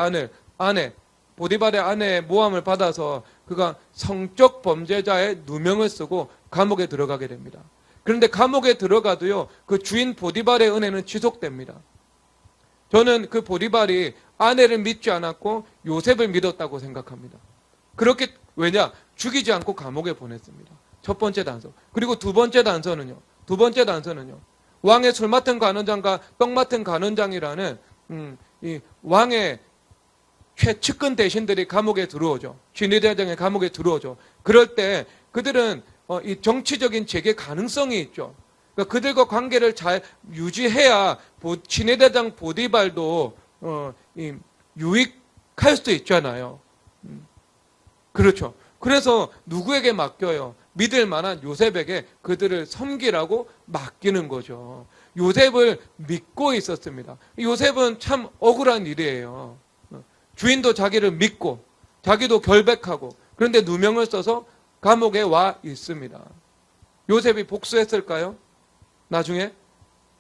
아내의 모함을 받아서 그가 성적 범죄자의 누명을 쓰고 감옥에 들어가게 됩니다. 그런데 감옥에 들어가도요, 그 주인 보디발의 은혜는 지속됩니다. 저는 그 보디발이 아내를 믿지 않았고 요셉을 믿었다고 생각합니다. 그렇게, 왜냐? 죽이지 않고 감옥에 보냈습니다. 첫 번째 단서. 그리고 두 번째 단서는요. 왕의 술 맡은 간원장과 떡 맡은 간원장이라는 이 왕의 최측근 대신들이 감옥에 들어오죠. 진위대장의 감옥에 들어오죠. 그럴 때 그들은 이 정치적인 재개 가능성이 있죠. 그러니까 그들과 관계를 잘 유지해야 진위대장 보디발도 유익할 수도 있잖아요. 그렇죠. 그래서 누구에게 맡겨요? 믿을 만한 요셉에게 그들을 섬기라고 맡기는 거죠. 요셉을 믿고 있었습니다. 요셉은 참 억울한 일이에요. 주인도 자기를 믿고 자기도 결백하고 그런데 누명을 써서 감옥에 와 있습니다. 요셉이 복수했을까요? 나중에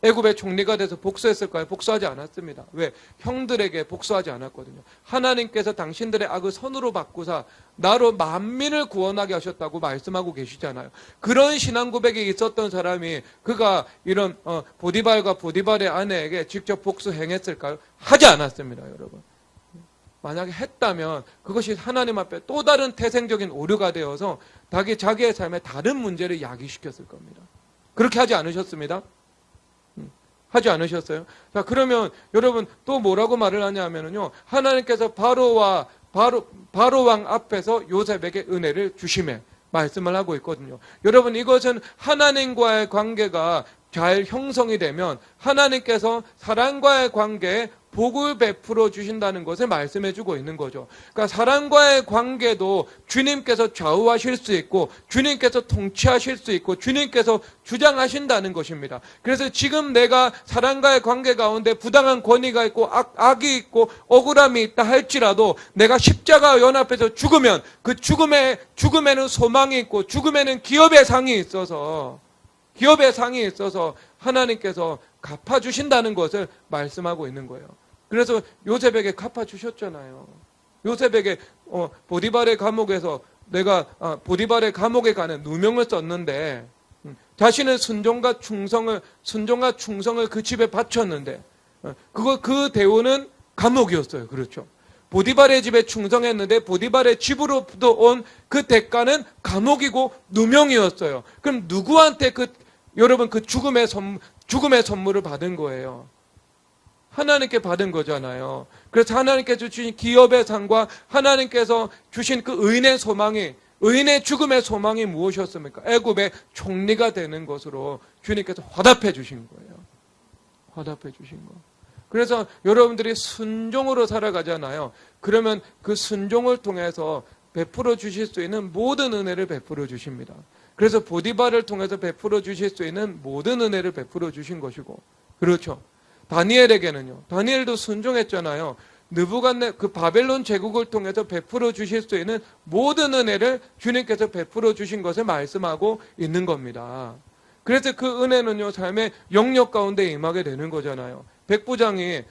애굽의 총리가 돼서 복수했을까요? 복수하지 않았습니다. 왜? 형들에게 복수하지 않았거든요. 하나님께서 당신들의 악을 선으로 바꾸사 나로 만민을 구원하게 하셨다고 말씀하고 계시잖아요. 그런 신앙 고백이 있었던 사람이 그가 이런 보디발과 보디발의 아내에게 직접 복수 행했을까요? 하지 않았습니다, 여러분. 만약에 했다면 그것이 하나님 앞에 또 다른 태생적인 오류가 되어서 자기의 삶에 다른 문제를 야기시켰을 겁니다. 그렇게 하지 않으셨습니다? 하지 않으셨어요? 자, 그러면 여러분 또 뭐라고 말을 하냐면요. 하나님께서 바로 왕 앞에서 요셉에게 은혜를 주심에 말씀을 하고 있거든요. 여러분 이것은 하나님과의 관계가 잘 형성이 되면 하나님께서 사람과의 관계에 복을 베풀어 주신다는 것을 말씀해 주고 있는 거죠. 그러니까 사람과의 관계도 주님께서 좌우하실 수 있고 주님께서 통치하실 수 있고 주님께서 주장하신다는 것입니다. 그래서 지금 내가 사람과의 관계 가운데 부당한 권위가 있고 악이 있고 억울함이 있다 할지라도 내가 십자가 연합해서 죽으면 그 죽음에는 소망이 있고 죽음에는 기업의 상이 있어서 하나님께서 갚아주신다는 것을 말씀하고 있는 거예요. 그래서 요셉에게 갚아주셨잖아요. 요셉에게 보디발의 감옥에서 내가 보디발의 감옥에 가는 누명을 썼는데 자신의 순종과 충성을 그 집에 바쳤는데 그 대우는 감옥이었어요. 그렇죠. 보디발의 집에 충성했는데 보디발의 집으로부터 온 그 대가는 감옥이고 누명이었어요. 그럼 누구한테 그 여러분 그 죽음의 선물을 받은 거예요. 하나님께 받은 거잖아요. 그래서 하나님께서 주신 기업의 상과 하나님께서 주신 그 의인의 소망이, 의인의 죽음의 소망이 무엇이었습니까? 애굽의 총리가 되는 것으로 주님께서 화답해 주신 거예요. 화답해 주신 거. 그래서 여러분들이 순종으로 살아가잖아요. 그러면 그 순종을 통해서 베풀어 주실 수 있는 모든 은혜를 베풀어 주십니다. 그래서 보디발을 통해서 베풀어 주실 수 있는 모든 은혜를 베풀어 주신 것이고, 그렇죠. 다니엘에게는요. 다니엘도 순종했잖아요. 그 바벨론 제국을 통해서 베풀어 주실 수 있는 모든 은혜를 주님께서 베풀어 주신 것을 말씀하고 있는 겁니다. 그래서 그 은혜는요, 삶의 영역 가운데 임하게 되는 거잖아요. 백부장이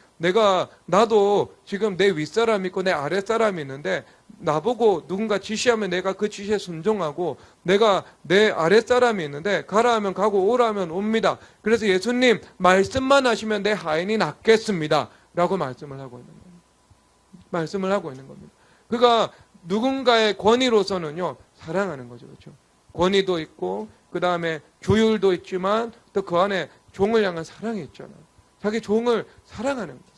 나도 지금 내 윗사람이 있고 내 아랫사람이 있는데 나보고 누군가 지시하면 내가 그 지시에 순종하고, 내가 내 아랫사람이 있는데 가라 하면 가고 오라 하면 옵니다. 그래서 예수님 말씀만 하시면 내 하인이 낫겠습니다 라고 말씀을 하고 있는 겁니다. 말씀을 하고 있는 겁니다. 그가 누군가의 권위로서는요, 사랑하는 거죠. 그렇죠? 권위도 있고 그 다음에 조율도 있지만 또 그 안에 종을 향한 사랑이 있잖아요. 자기 종을 사랑하는 거.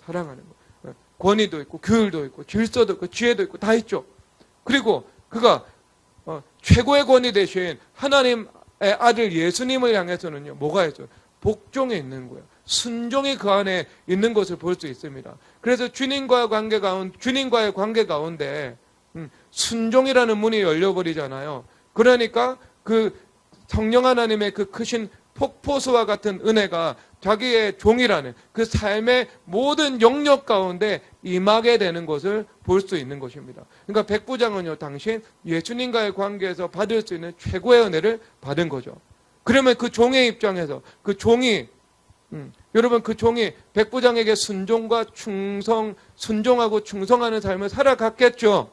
권위도 있고 규율도 있고 질서도 있고 지혜도 있고 다 있죠. 그리고 그가 최고의 권위 대신 하나님의 아들 예수님을 향해서는요, 뭐가 있어요? 복종에 있는 거예요. 순종이 그 안에 있는 것을 볼 수 있습니다. 그래서 주님과의 관계 가운데 순종이라는 문이 열려버리잖아요. 그러니까 그 성령 하나님의 그 크신 폭포수와 같은 은혜가 자기의 종이라는 그 삶의 모든 영역 가운데 임하게 되는 것을 볼 수 있는 것입니다. 그러니까 백부장은요, 당신 예수님과의 관계에서 받을 수 있는 최고의 은혜를 받은 거죠. 그러면 그 종의 입장에서 그 종이 여러분 그 종이 백부장에게 순종하고 충성하는 삶을 살아갔겠죠.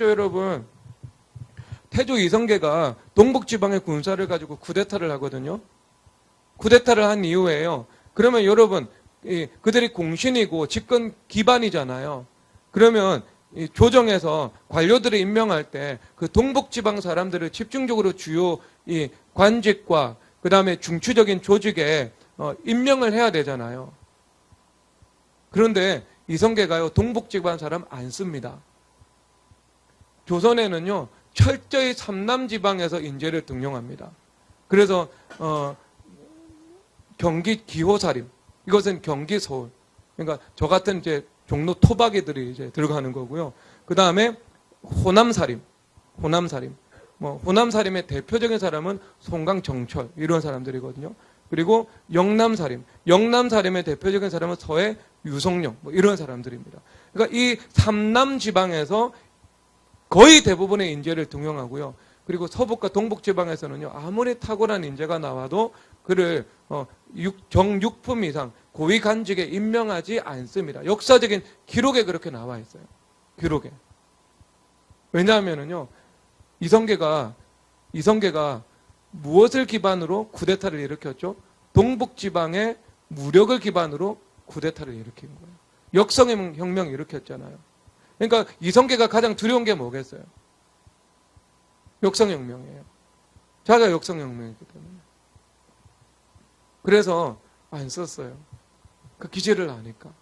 여러분. 태조 이성계가 동북지방의 군사를 가지고 쿠데타를 하거든요. 쿠데타를 한 이후에요. 그러면 여러분, 그들이 공신이고 집권 기반이잖아요. 그러면 조정에서 관료들을 임명할 때 그 동북지방 사람들을 집중적으로 주요 관직과 그 다음에 중추적인 조직에 임명을 해야 되잖아요. 그런데 이성계가요, 동북지방 사람 안 씁니다. 조선에는요, 철저히 삼남지방에서 인재를 등용합니다. 그래서 경기 기호사림, 이것은 경기 서울, 그러니까 저 같은 이제 종로 토박이들이 이제 들어가는 거고요. 그 다음에 호남사림의 대표적인 사람은 송강정철 이런 사람들이거든요. 그리고 영남사림의 대표적인 사람은 서해 유성룡 이런 사람들입니다. 그러니까 이 삼남지방에서 거의 대부분의 인재를 등용하고요. 그리고 서북과 동북지방에서는요, 아무리 탁월한 인재가 나와도 그를 정육품 이상 고위 간직에 임명하지 않습니다. 역사적인 기록에 그렇게 나와 있어요. 기록에. 왜냐하면요, 이성계가 무엇을 기반으로 쿠데타를 일으켰죠? 동북지방의 무력을 기반으로 쿠데타를 일으킨 거예요. 역성혁명을 일으켰잖아요. 그러니까 이성계가 가장 두려운 게 뭐겠어요? 역성혁명이에요. 자기가 역성혁명이기 때문에. 그래서 안 썼어요. 그 기질을 아니까.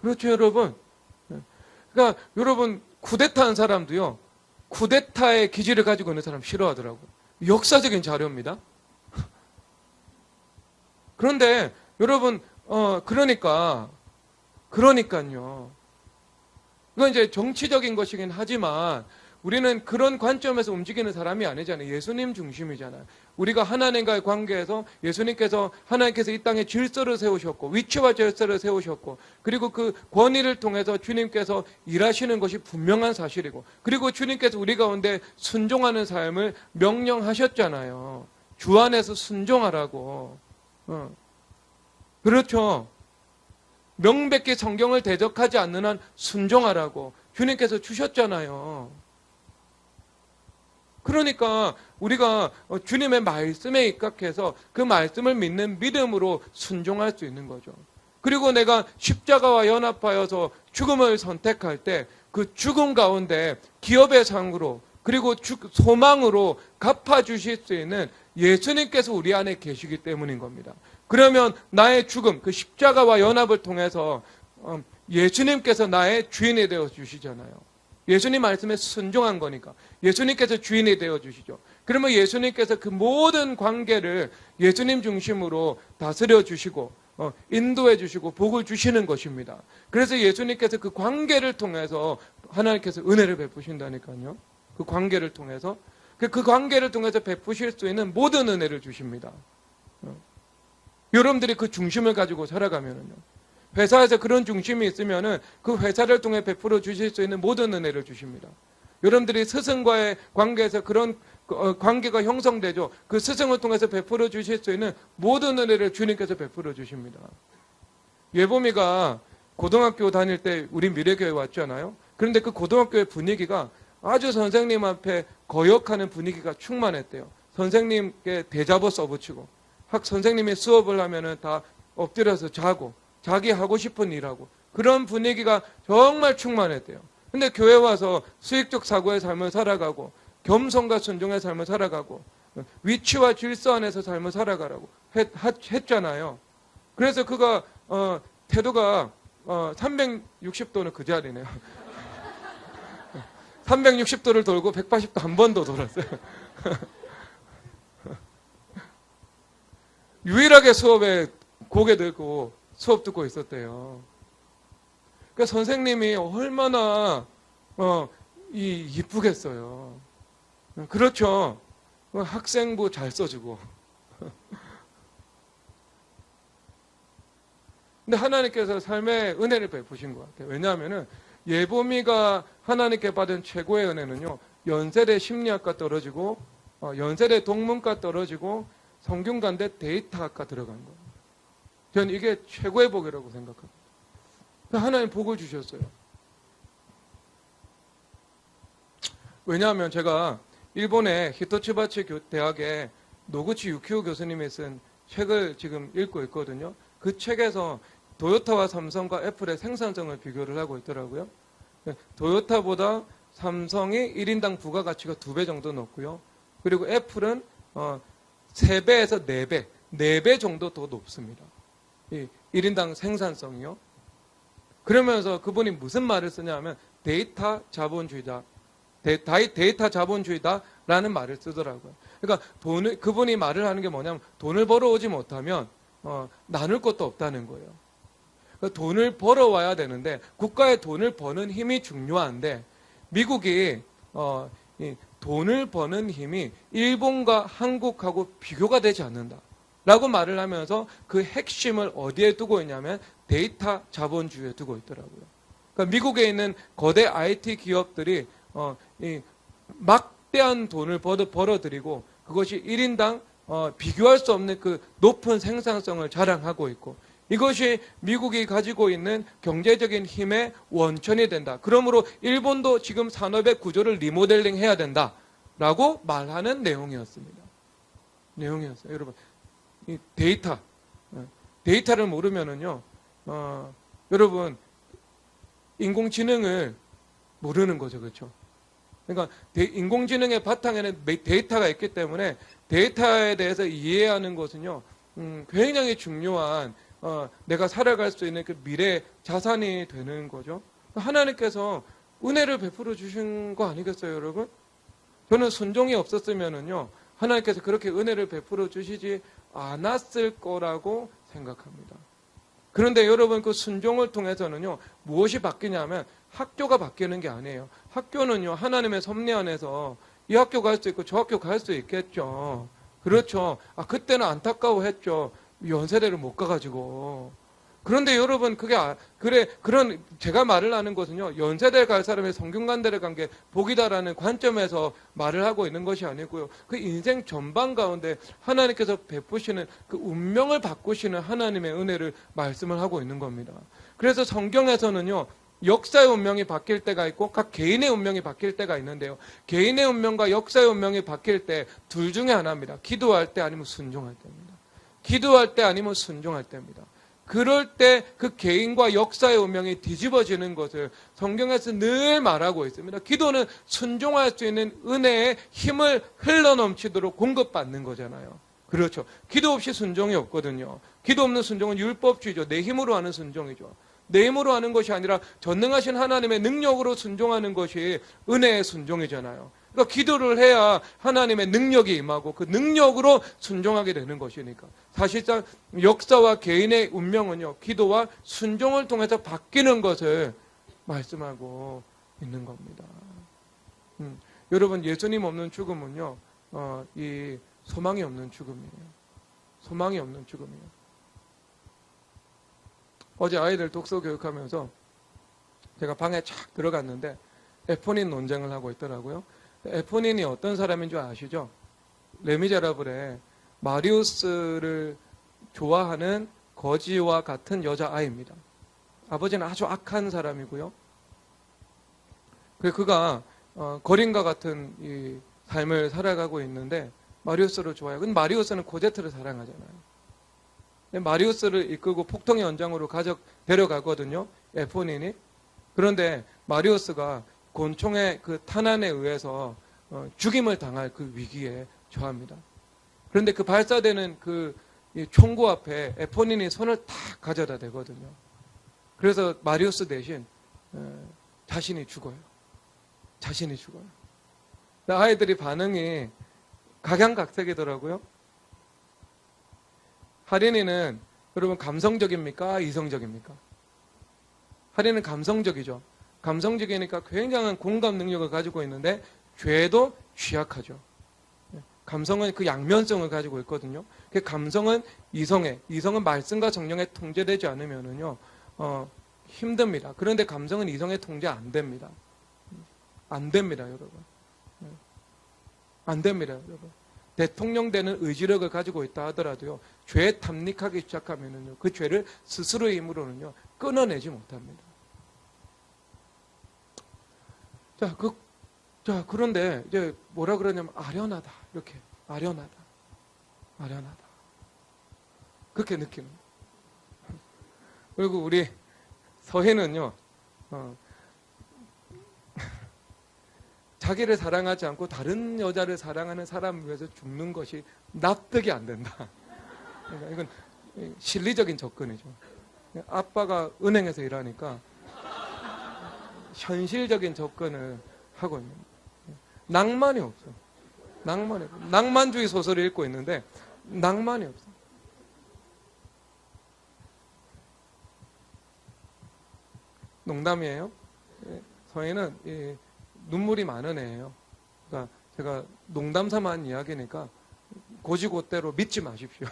그렇죠, 여러분. 그러니까 여러분 쿠데타한 사람도요, 쿠데타의 기질을 가지고 있는 사람 싫어하더라고요. 역사적인 자료입니다. 그런데 여러분 그러니까요. 이건 이제 정치적인 것이긴 하지만 우리는 그런 관점에서 움직이는 사람이 아니잖아요. 예수님 중심이잖아요. 우리가 하나님과의 관계에서 하나님께서 이 땅에 질서를 세우셨고 위치와 질서를 세우셨고 그리고 그 권위를 통해서 주님께서 일하시는 것이 분명한 사실이고 그리고 주님께서 우리 가운데 순종하는 삶을 명령하셨잖아요. 주 안에서 순종하라고. 그렇죠. 명백히 성경을 대적하지 않는 한 순종하라고 주님께서 주셨잖아요. 그러니까 우리가 주님의 말씀에 입각해서 그 말씀을 믿는 믿음으로 순종할 수 있는 거죠. 그리고 내가 십자가와 연합하여서 죽음을 선택할 때 그 죽음 가운데 기업의 상으로 그리고 소망으로 갚아주실 수 있는 예수님께서 우리 안에 계시기 때문인 겁니다. 그러면 나의 죽음, 그 십자가와 연합을 통해서 예수님께서 나의 주인이 되어 주시잖아요. 예수님 말씀에 순종한 거니까 예수님께서 주인이 되어 주시죠. 그러면 예수님께서 그 모든 관계를 예수님 중심으로 다스려 주시고 인도해 주시고 복을 주시는 것입니다. 그래서 예수님께서 그 관계를 통해서 하나님께서 은혜를 베푸신다니까요. 그 관계를 통해서 그 관계를 통해서 베푸실 수 있는 모든 은혜를 주십니다. 여러분들이 그 중심을 가지고 살아가면은요. 회사에서 그런 중심이 있으면은 그 회사를 통해 베풀어 주실 수 있는 모든 은혜를 주십니다. 여러분들이 스승과의 관계에서 그런 관계가 형성되죠. 그 스승을 통해서 베풀어 주실 수 있는 모든 은혜를 주님께서 베풀어 주십니다. 예범이가 고등학교 다닐 때 우리 미래교회 왔잖아요. 그런데 그 고등학교의 분위기가 아주 선생님 앞에 거역하는 분위기가 충만했대요. 선생님께 대잡어 써붙이고 선생님이 수업을 하면은 다 엎드려서 자고 자기 하고 싶은 일하고 그런 분위기가 정말 충만했대요. 근데 교회 와서 수익적 사고의 삶을 살아가고 겸손과 순종의 삶을 살아가고 위치와 질서 안에서 삶을 살아가라고 했잖아요. 그래서 그가 태도가 360도는 그 자리네요. 360도를 돌고 180도 한 번 더 돌았어요. 유일하게 수업에 고개 들고 수업 듣고 있었대요. 그러니까 선생님이 얼마나 이쁘겠어요. 그렇죠. 학생부 잘 써주고. 근데 하나님께서 삶의 은혜를 베푸신 것 같아요. 왜냐하면은 예보미가 하나님께 받은 최고의 은혜는요. 연세대 심리학과 떨어지고 연세대 동문과 떨어지고 성균관대 데이터학과 들어간 거예요. 저는 이게 최고의 복이라고 생각합니다. 하나님 복을 주셨어요. 왜냐하면 제가 일본의 히토츠바치 대학의 노구치 유키오 교수님이 쓴 책을 지금 읽고 있거든요. 그 책에서 도요타와 삼성과 애플의 생산성을 비교를 하고 있더라고요. 도요타보다 삼성이 1인당 부가가치가 2배 정도 높고요. 그리고 애플은 3배에서 4배, 4배 정도 더 높습니다. 이 1인당 생산성이요. 그러면서 그분이 무슨 말을 쓰냐면 데이터 자본주의다. 데이터 자본주의다라는 말을 쓰더라고요. 그러니까 그분이 말을 하는 게 뭐냐면 돈을 벌어오지 못하면 나눌 것도 없다는 거예요. 그러니까 돈을 벌어와야 되는데 국가의 돈을 버는 힘이 중요한데 미국이 이 돈을 버는 힘이 일본과 한국하고 비교가 되지 않는다. 라고 말을 하면서 그 핵심을 어디에 두고 있냐면 데이터 자본주의에 두고 있더라고요. 그러니까 미국에 있는 거대 IT 기업들이 이 막대한 돈을 벌어들이고 그것이 1인당 비교할 수 없는 그 높은 생산성을 자랑하고 있고 이것이 미국이 가지고 있는 경제적인 힘의 원천이 된다. 그러므로 일본도 지금 산업의 구조를 리모델링 해야 된다라고 말하는 내용이었습니다. 내용이었어요. 여러분, 이 데이터를 모르면은요, 여러분 인공지능을 모르는 거죠, 그렇죠? 그러니까 인공지능의 바탕에는 데이터가 있기 때문에 데이터에 대해서 이해하는 것은요, 굉장히 중요한 내가 살아갈 수 있는 그 미래 자산이 되는 거죠. 하나님께서 은혜를 베풀어 주신 거 아니겠어요, 여러분? 저는 순종이 없었으면은요, 하나님께서 그렇게 은혜를 베풀어 주시지 않았을 거라고 생각합니다. 그런데 여러분 그 순종을 통해서는요, 무엇이 바뀌냐면 학교가 바뀌는 게 아니에요. 학교는요, 하나님의 섭리 안에서 이 학교 갈 수 있고 저 학교 갈 수 있겠죠. 그렇죠. 그때는 안타까워했죠. 연세대를 못 가가지고. 그런데 여러분 그런 제가 말을 하는 것은요, 연세대 갈 사람이 성균관대를 간 게 복이다라는 관점에서 말을 하고 있는 것이 아니고요. 그 인생 전반 가운데 하나님께서 베푸시는 그 운명을 바꾸시는 하나님의 은혜를 말씀을 하고 있는 겁니다. 그래서 성경에서는요, 역사의 운명이 바뀔 때가 있고 각 개인의 운명이 바뀔 때가 있는데요. 개인의 운명과 역사의 운명이 바뀔 때 둘 중에 하나입니다. 기도할 때 아니면 순종할 때입니다. 기도할 때 아니면 순종할 때입니다. 그럴 때 그 개인과 역사의 운명이 뒤집어지는 것을 성경에서 늘 말하고 있습니다. 기도는 순종할 수 있는 은혜의 힘을 흘러넘치도록 공급받는 거잖아요. 그렇죠. 기도 없이 순종이 없거든요. 기도 없는 순종은 율법주의죠. 내 힘으로 하는 순종이죠. 내 힘으로 하는 것이 아니라 전능하신 하나님의 능력으로 순종하는 것이 은혜의 순종이잖아요. 그러니까 기도를 해야 하나님의 능력이 임하고 그 능력으로 순종하게 되는 것이니까. 사실상 역사와 개인의 운명은요, 기도와 순종을 통해서 바뀌는 것을 말씀하고 있는 겁니다. 여러분, 예수님 없는 죽음은요, 이 소망이 없는 죽음이에요. 소망이 없는 죽음이에요. 어제 아이들 독서 교육하면서 제가 방에 착 들어갔는데 에포닌 논쟁을 하고 있더라고요. 에포닌이 어떤 사람인 줄 아시죠? 레미제라블의 마리우스를 좋아하는 거지와 같은 여자아이입니다. 아버지는 아주 악한 사람이고요. 그가 거린과 같은 이 삶을 살아가고 있는데 마리우스를 좋아해요. 근데 마리우스는 코제트를 사랑하잖아요. 마리우스를 이끌고 폭동의 연장으로 데려가거든요. 에포닌이. 그런데 마리우스가 곤충의 그 탄환에 의해서 죽임을 당할 그 위기에 처합니다. 그런데 그 발사되는 그 총구 앞에 에포닌이 손을 탁 가져다 대거든요. 그래서 마리우스 대신 자신이 죽어요. 자신이 죽어요. 아이들이 반응이 각양각색이더라고요. 하린이는 여러분 감성적입니까? 이성적입니까? 하린이는 감성적이죠. 감성적이니까 굉장한 공감 능력을 가지고 있는데 죄도 취약하죠. 감성은 그 양면성을 가지고 있거든요. 그 감성은 이성은 말씀과 성령에 통제되지 않으면은요, 힘듭니다. 그런데 감성은 이성에 통제 안 됩니다. 안 됩니다, 여러분. 안 됩니다, 여러분. 대통령 되는 의지력을 가지고 있다 하더라도요, 죄에 탐닉하기 시작하면은요, 그 죄를 스스로의 힘으로는요, 끊어내지 못합니다. 그런데 이제 뭐라 그러냐면 아련하다. 이렇게 아련하다. 그렇게 느끼는 거예요. 그리고 우리 서해는요, 자기를 사랑하지 않고 다른 여자를 사랑하는 사람을 위해서 죽는 것이 납득이 안 된다. 그러니까 이건 실리적인 접근이죠. 아빠가 은행에서 일하니까 현실적인 접근을 하고 있는 거예요. 낭만이 없어. 낭만주의 소설을 읽고 있는데 낭만이 없어. 농담이에요. 서해는 눈물이 많은 애예요. 그러니까 제가 농담 삼아 한 이야기니까 고지고대로 믿지 마십시오.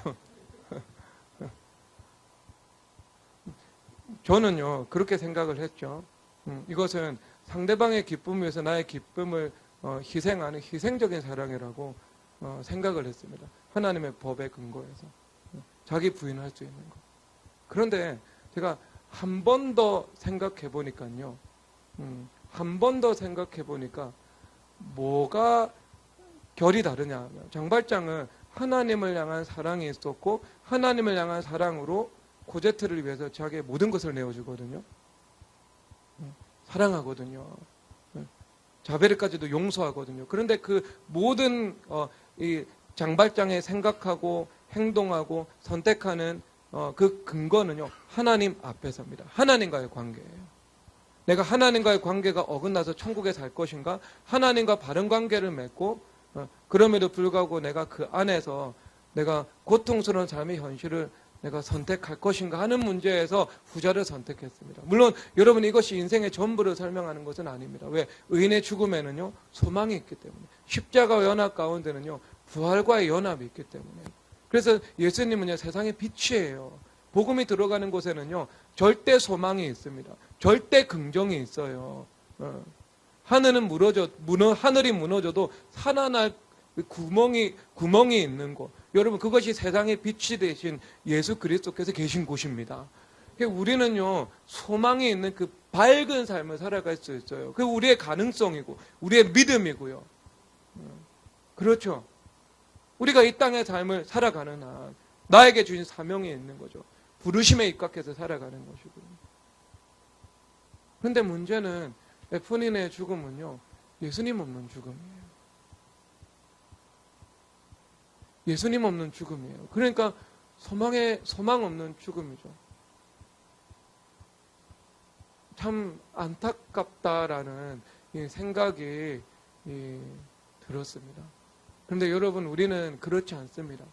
저는요, 그렇게 생각을 했죠. 이것은 상대방의 기쁨을 위해서 나의 기쁨을 희생하는 희생적인 사랑이라고 생각을 했습니다. 하나님의 법에 근거해서. 자기 부인할 수 있는 것. 그런데 제가 한 번 더 생각해 보니까요. 한 번 더 생각해 보니까 뭐가 결이 다르냐. 장발장은 하나님을 향한 사랑이 있었고 하나님을 향한 사랑으로 코제트를 위해서 자기의 모든 것을 내어주거든요. 사랑하거든요. 자베르까지도 용서하거든요. 그런데 그 모든 이 장발장의 생각하고 행동하고 선택하는 그 근거는요, 하나님 앞에서입니다. 하나님과의 관계예요. 내가 하나님과의 관계가 어긋나서 천국에 살 것인가? 하나님과 바른 관계를 맺고 그럼에도 불구하고 내가 그 안에서 내가 고통스러운 삶의 현실을 내가 선택할 것인가 하는 문제에서 후자를 선택했습니다. 물론 여러분 이것이 인생의 전부를 설명하는 것은 아닙니다. 왜? 의인의 죽음에는요, 소망이 있기 때문에. 십자가와 연합 가운데는요, 부활과의 연합이 있기 때문에. 그래서 예수님은요, 세상의 빛이에요. 복음이 들어가는 곳에는요, 절대 소망이 있습니다. 절대 긍정이 있어요. 하늘이 무너져도 살아날 구멍이 있는 곳. 여러분, 그것이 세상의 빛이 되신 예수 그리스도께서 계신 곳입니다. 우리는요, 소망이 있는 그 밝은 삶을 살아갈 수 있어요. 그게 우리의 가능성이고, 우리의 믿음이고요. 그렇죠. 우리가 이 땅의 삶을 살아가는 한, 나에게 주신 사명이 있는 거죠. 부르심에 입각해서 살아가는 것이고요. 그런데 문제는 에포닌의 죽음은요, 예수님 없는 죽음이에요. 예수님 없는 죽음이에요. 그러니까 소망 없는 죽음이죠. 참 안타깝다라는 생각이 들었습니다. 그런데 여러분, 우리는 그렇지 않습니다.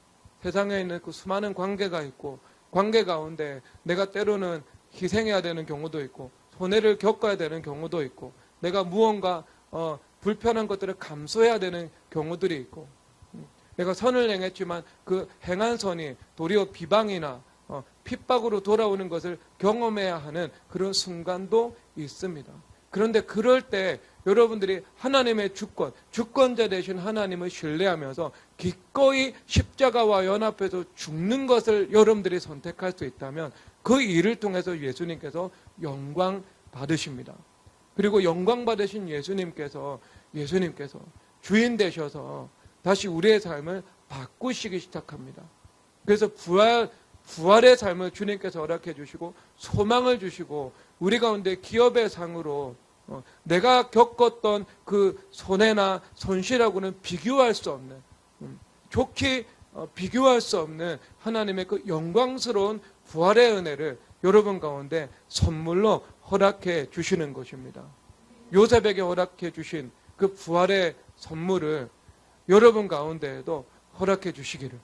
세상에 있는 그 수많은 관계가 있고, 관계 가운데 내가 때로는 희생해야 되는 경우도 있고, 손해를 겪어야 되는 경우도 있고, 내가 무언가 불편한 것들을 감수해야 되는 경우들이 있고, 내가 선을 행했지만 그 행한 선이 도리어 비방이나 핍박으로 돌아오는 것을 경험해야 하는 그런 순간도 있습니다. 그런데 그럴 때 여러분들이 하나님의 주권자 되신 하나님을 신뢰하면서 기꺼이 십자가와 연합해서 죽는 것을 여러분들이 선택할 수 있다면 그 일을 통해서 예수님께서 영광 받으십니다. 그리고 영광 받으신 예수님께서 주인 되셔서 다시 우리의 삶을 바꾸시기 시작합니다. 그래서 부활의 삶을 주님께서 허락해 주시고 소망을 주시고 우리 가운데 기업의 상으로 내가 겪었던 그 손해나 손실하고는 비교할 수 없는, 좋게 비교할 수 없는 하나님의 그 영광스러운 부활의 은혜를 여러분 가운데 선물로 허락해 주시는 것입니다. 요셉에게 허락해 주신 그 부활의 선물을 여러분 가운데에도 허락해 주시기를.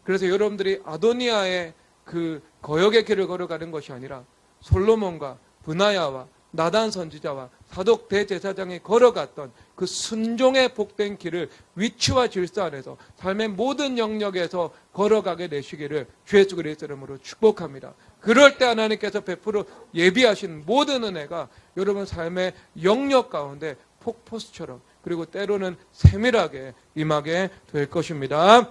그래서 여러분들이 아도니아의 그 거역의 길을 걸어가는 것이 아니라 솔로몬과 브나야와 나단 선지자와 사독 대제사장이 걸어갔던 그 순종의 복된 길을 위치와 질서 안에서 삶의 모든 영역에서 걸어가게 되시기를 주 예수 그리스도 이름으로 축복합니다. 그럴 때 하나님께서 베풀어 예비하신 모든 은혜가 여러분 삶의 영역 가운데 폭포수처럼 그리고 때로는 세밀하게 임하게 될 것입니다.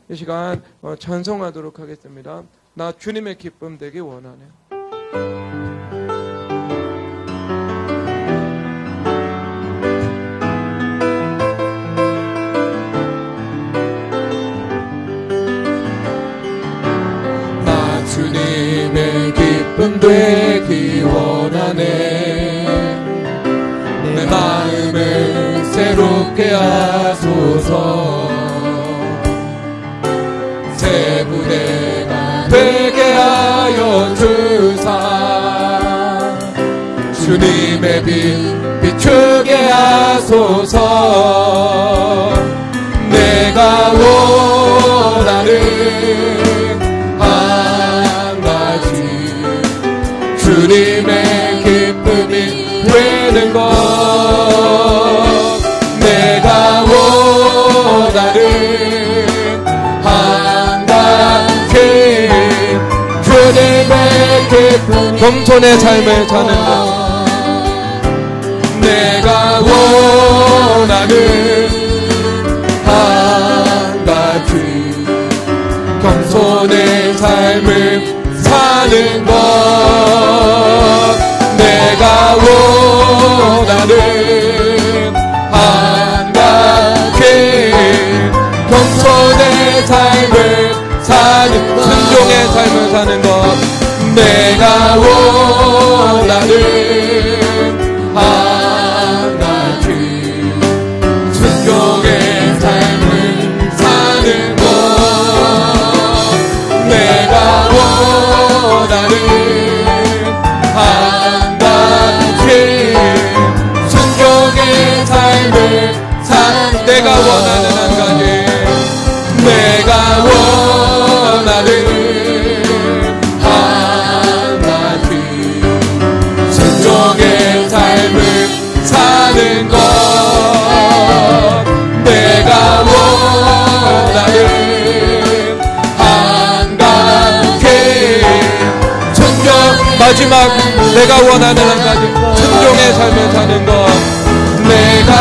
이 시간 찬송하도록 하겠습니다. 나 주님의 기쁨 되기 원하네. 나 주님의 기쁨 되기 원하네. 내 마음을 새롭게 하소서. 새 부대가 되게 하여 주사. 주님의 빛 비추게 하소서. 내가 원하는 한 가지 주님의 기쁨이 되는 것. 내가 원하는 주님의 기쁨 겸손의 삶을 사는 것. 내가 원하는 한 가지 겸손의 삶을 사는 것. 내가 원하는 한 가지 겸손의 삶을 사는 순종의 삶을 사는 것. 내가 원하는 한 가지 순종의 삶을 사는 것. 내가 원하는 한 가지 순종의 삶을 사는. 내가 원하는 한 가지. 내가 원하는 한 가지 순종의 삶을 사는 것. 내가 원하는 한 가지 순종. 마지막 내가 원하는 한 가지 순종의 삶을 사는 것. 내가